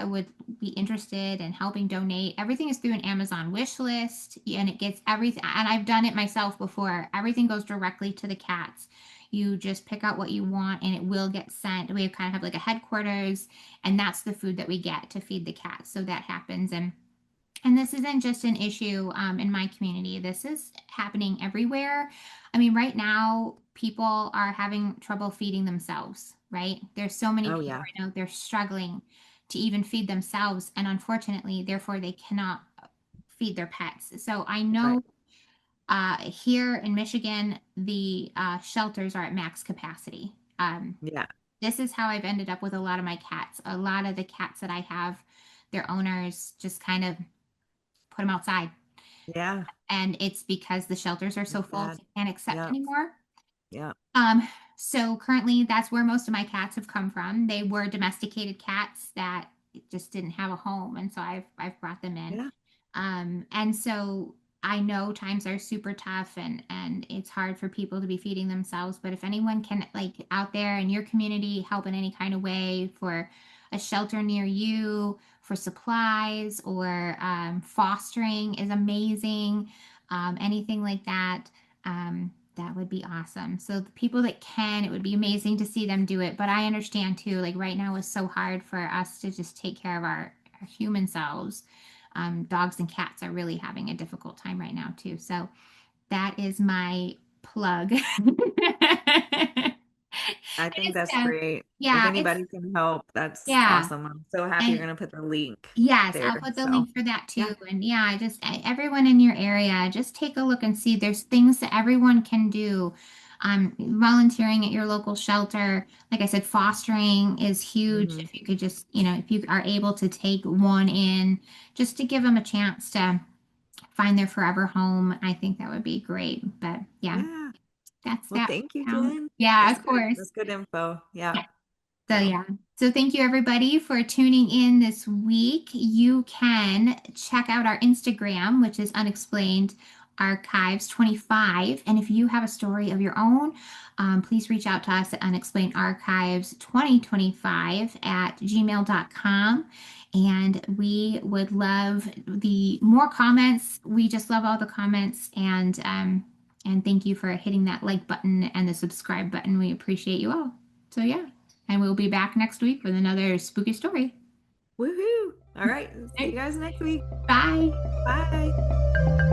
Speaker 2: would be interested in helping donate, everything is through an Amazon wish list and it gets everything. And I've done it myself before. Everything goes directly to the cats. You just pick out what you want and it will get sent. We kind of have like a headquarters, and that's the food that we get to feed the cats. So that happens. And this isn't just an issue in my community. This is happening everywhere. I mean, right now, people are having trouble feeding themselves, right? There's so many
Speaker 1: Oh
Speaker 2: people
Speaker 1: yeah.
Speaker 2: right now, they're struggling to even feed themselves. And unfortunately, therefore, they cannot feed their pets. So I
Speaker 1: Right.
Speaker 2: know here in Michigan, the shelters are at max capacity.
Speaker 1: Yeah.
Speaker 2: This is how I've ended up with a lot of my cats. A lot of the cats that I have, their owners just kind of put them outside.
Speaker 1: Yeah.
Speaker 2: And it's because the shelters are so
Speaker 1: That's
Speaker 2: full,
Speaker 1: sad.
Speaker 2: they can't accept
Speaker 1: Yeah.
Speaker 2: anymore.
Speaker 1: Yeah.
Speaker 2: Um, so currently that's where most of my cats have come from. They were domesticated cats that just didn't have a home, and so I've brought them in.
Speaker 1: Yeah.
Speaker 2: And so I know times are super tough and it's hard for people to be feeding themselves, but if anyone can like out there in your community help in any kind of way for a shelter near you, for supplies or fostering is amazing. Anything like that. That would be awesome. So the people that can, it would be amazing to see them do it. But I understand too, like right now is so hard for us to just take care of our human selves. Dogs and cats are really having a difficult time right now too. So that is my plug.
Speaker 1: I think
Speaker 2: It's,
Speaker 1: that's great. If
Speaker 2: yeah, it's
Speaker 1: anybody can help, that's
Speaker 2: yeah.
Speaker 1: awesome. I'm so happy you're
Speaker 2: And
Speaker 1: gonna put the link
Speaker 2: yes, I'll
Speaker 1: there.
Speaker 2: put the
Speaker 1: So
Speaker 2: link for that
Speaker 1: yeah.
Speaker 2: too. And yeah, everyone in your area, just take a look and see. There's things that everyone can do. Volunteering at your local shelter, like I said, fostering is huge.
Speaker 1: Hmm.
Speaker 2: If you could just, if you are able to take one in, just to give them a chance to find their forever home, I think that would be great. But yeah,
Speaker 1: Yeah.
Speaker 2: that's
Speaker 1: Well,
Speaker 2: that
Speaker 1: thank you,
Speaker 2: for now.
Speaker 1: Jen.
Speaker 2: Yeah,
Speaker 1: That's
Speaker 2: of
Speaker 1: good.
Speaker 2: course.
Speaker 1: That's good info. Yeah.
Speaker 2: So
Speaker 1: So
Speaker 2: yeah. So thank you everybody for tuning in this week. You can check out our Instagram, which is Unexplained Archives 25. And if you have a story of your own, please reach out to us at Unexplained Archives 2025 at gmail.com. And we would love the more comments. We just love all the comments and thank you for hitting that like button and the subscribe button. We appreciate you all. So yeah. And we'll be back next week with another spooky story.
Speaker 1: woohoo. All right. See you
Speaker 2: Okay.
Speaker 1: guys next week.
Speaker 2: Bye.
Speaker 1: Bye.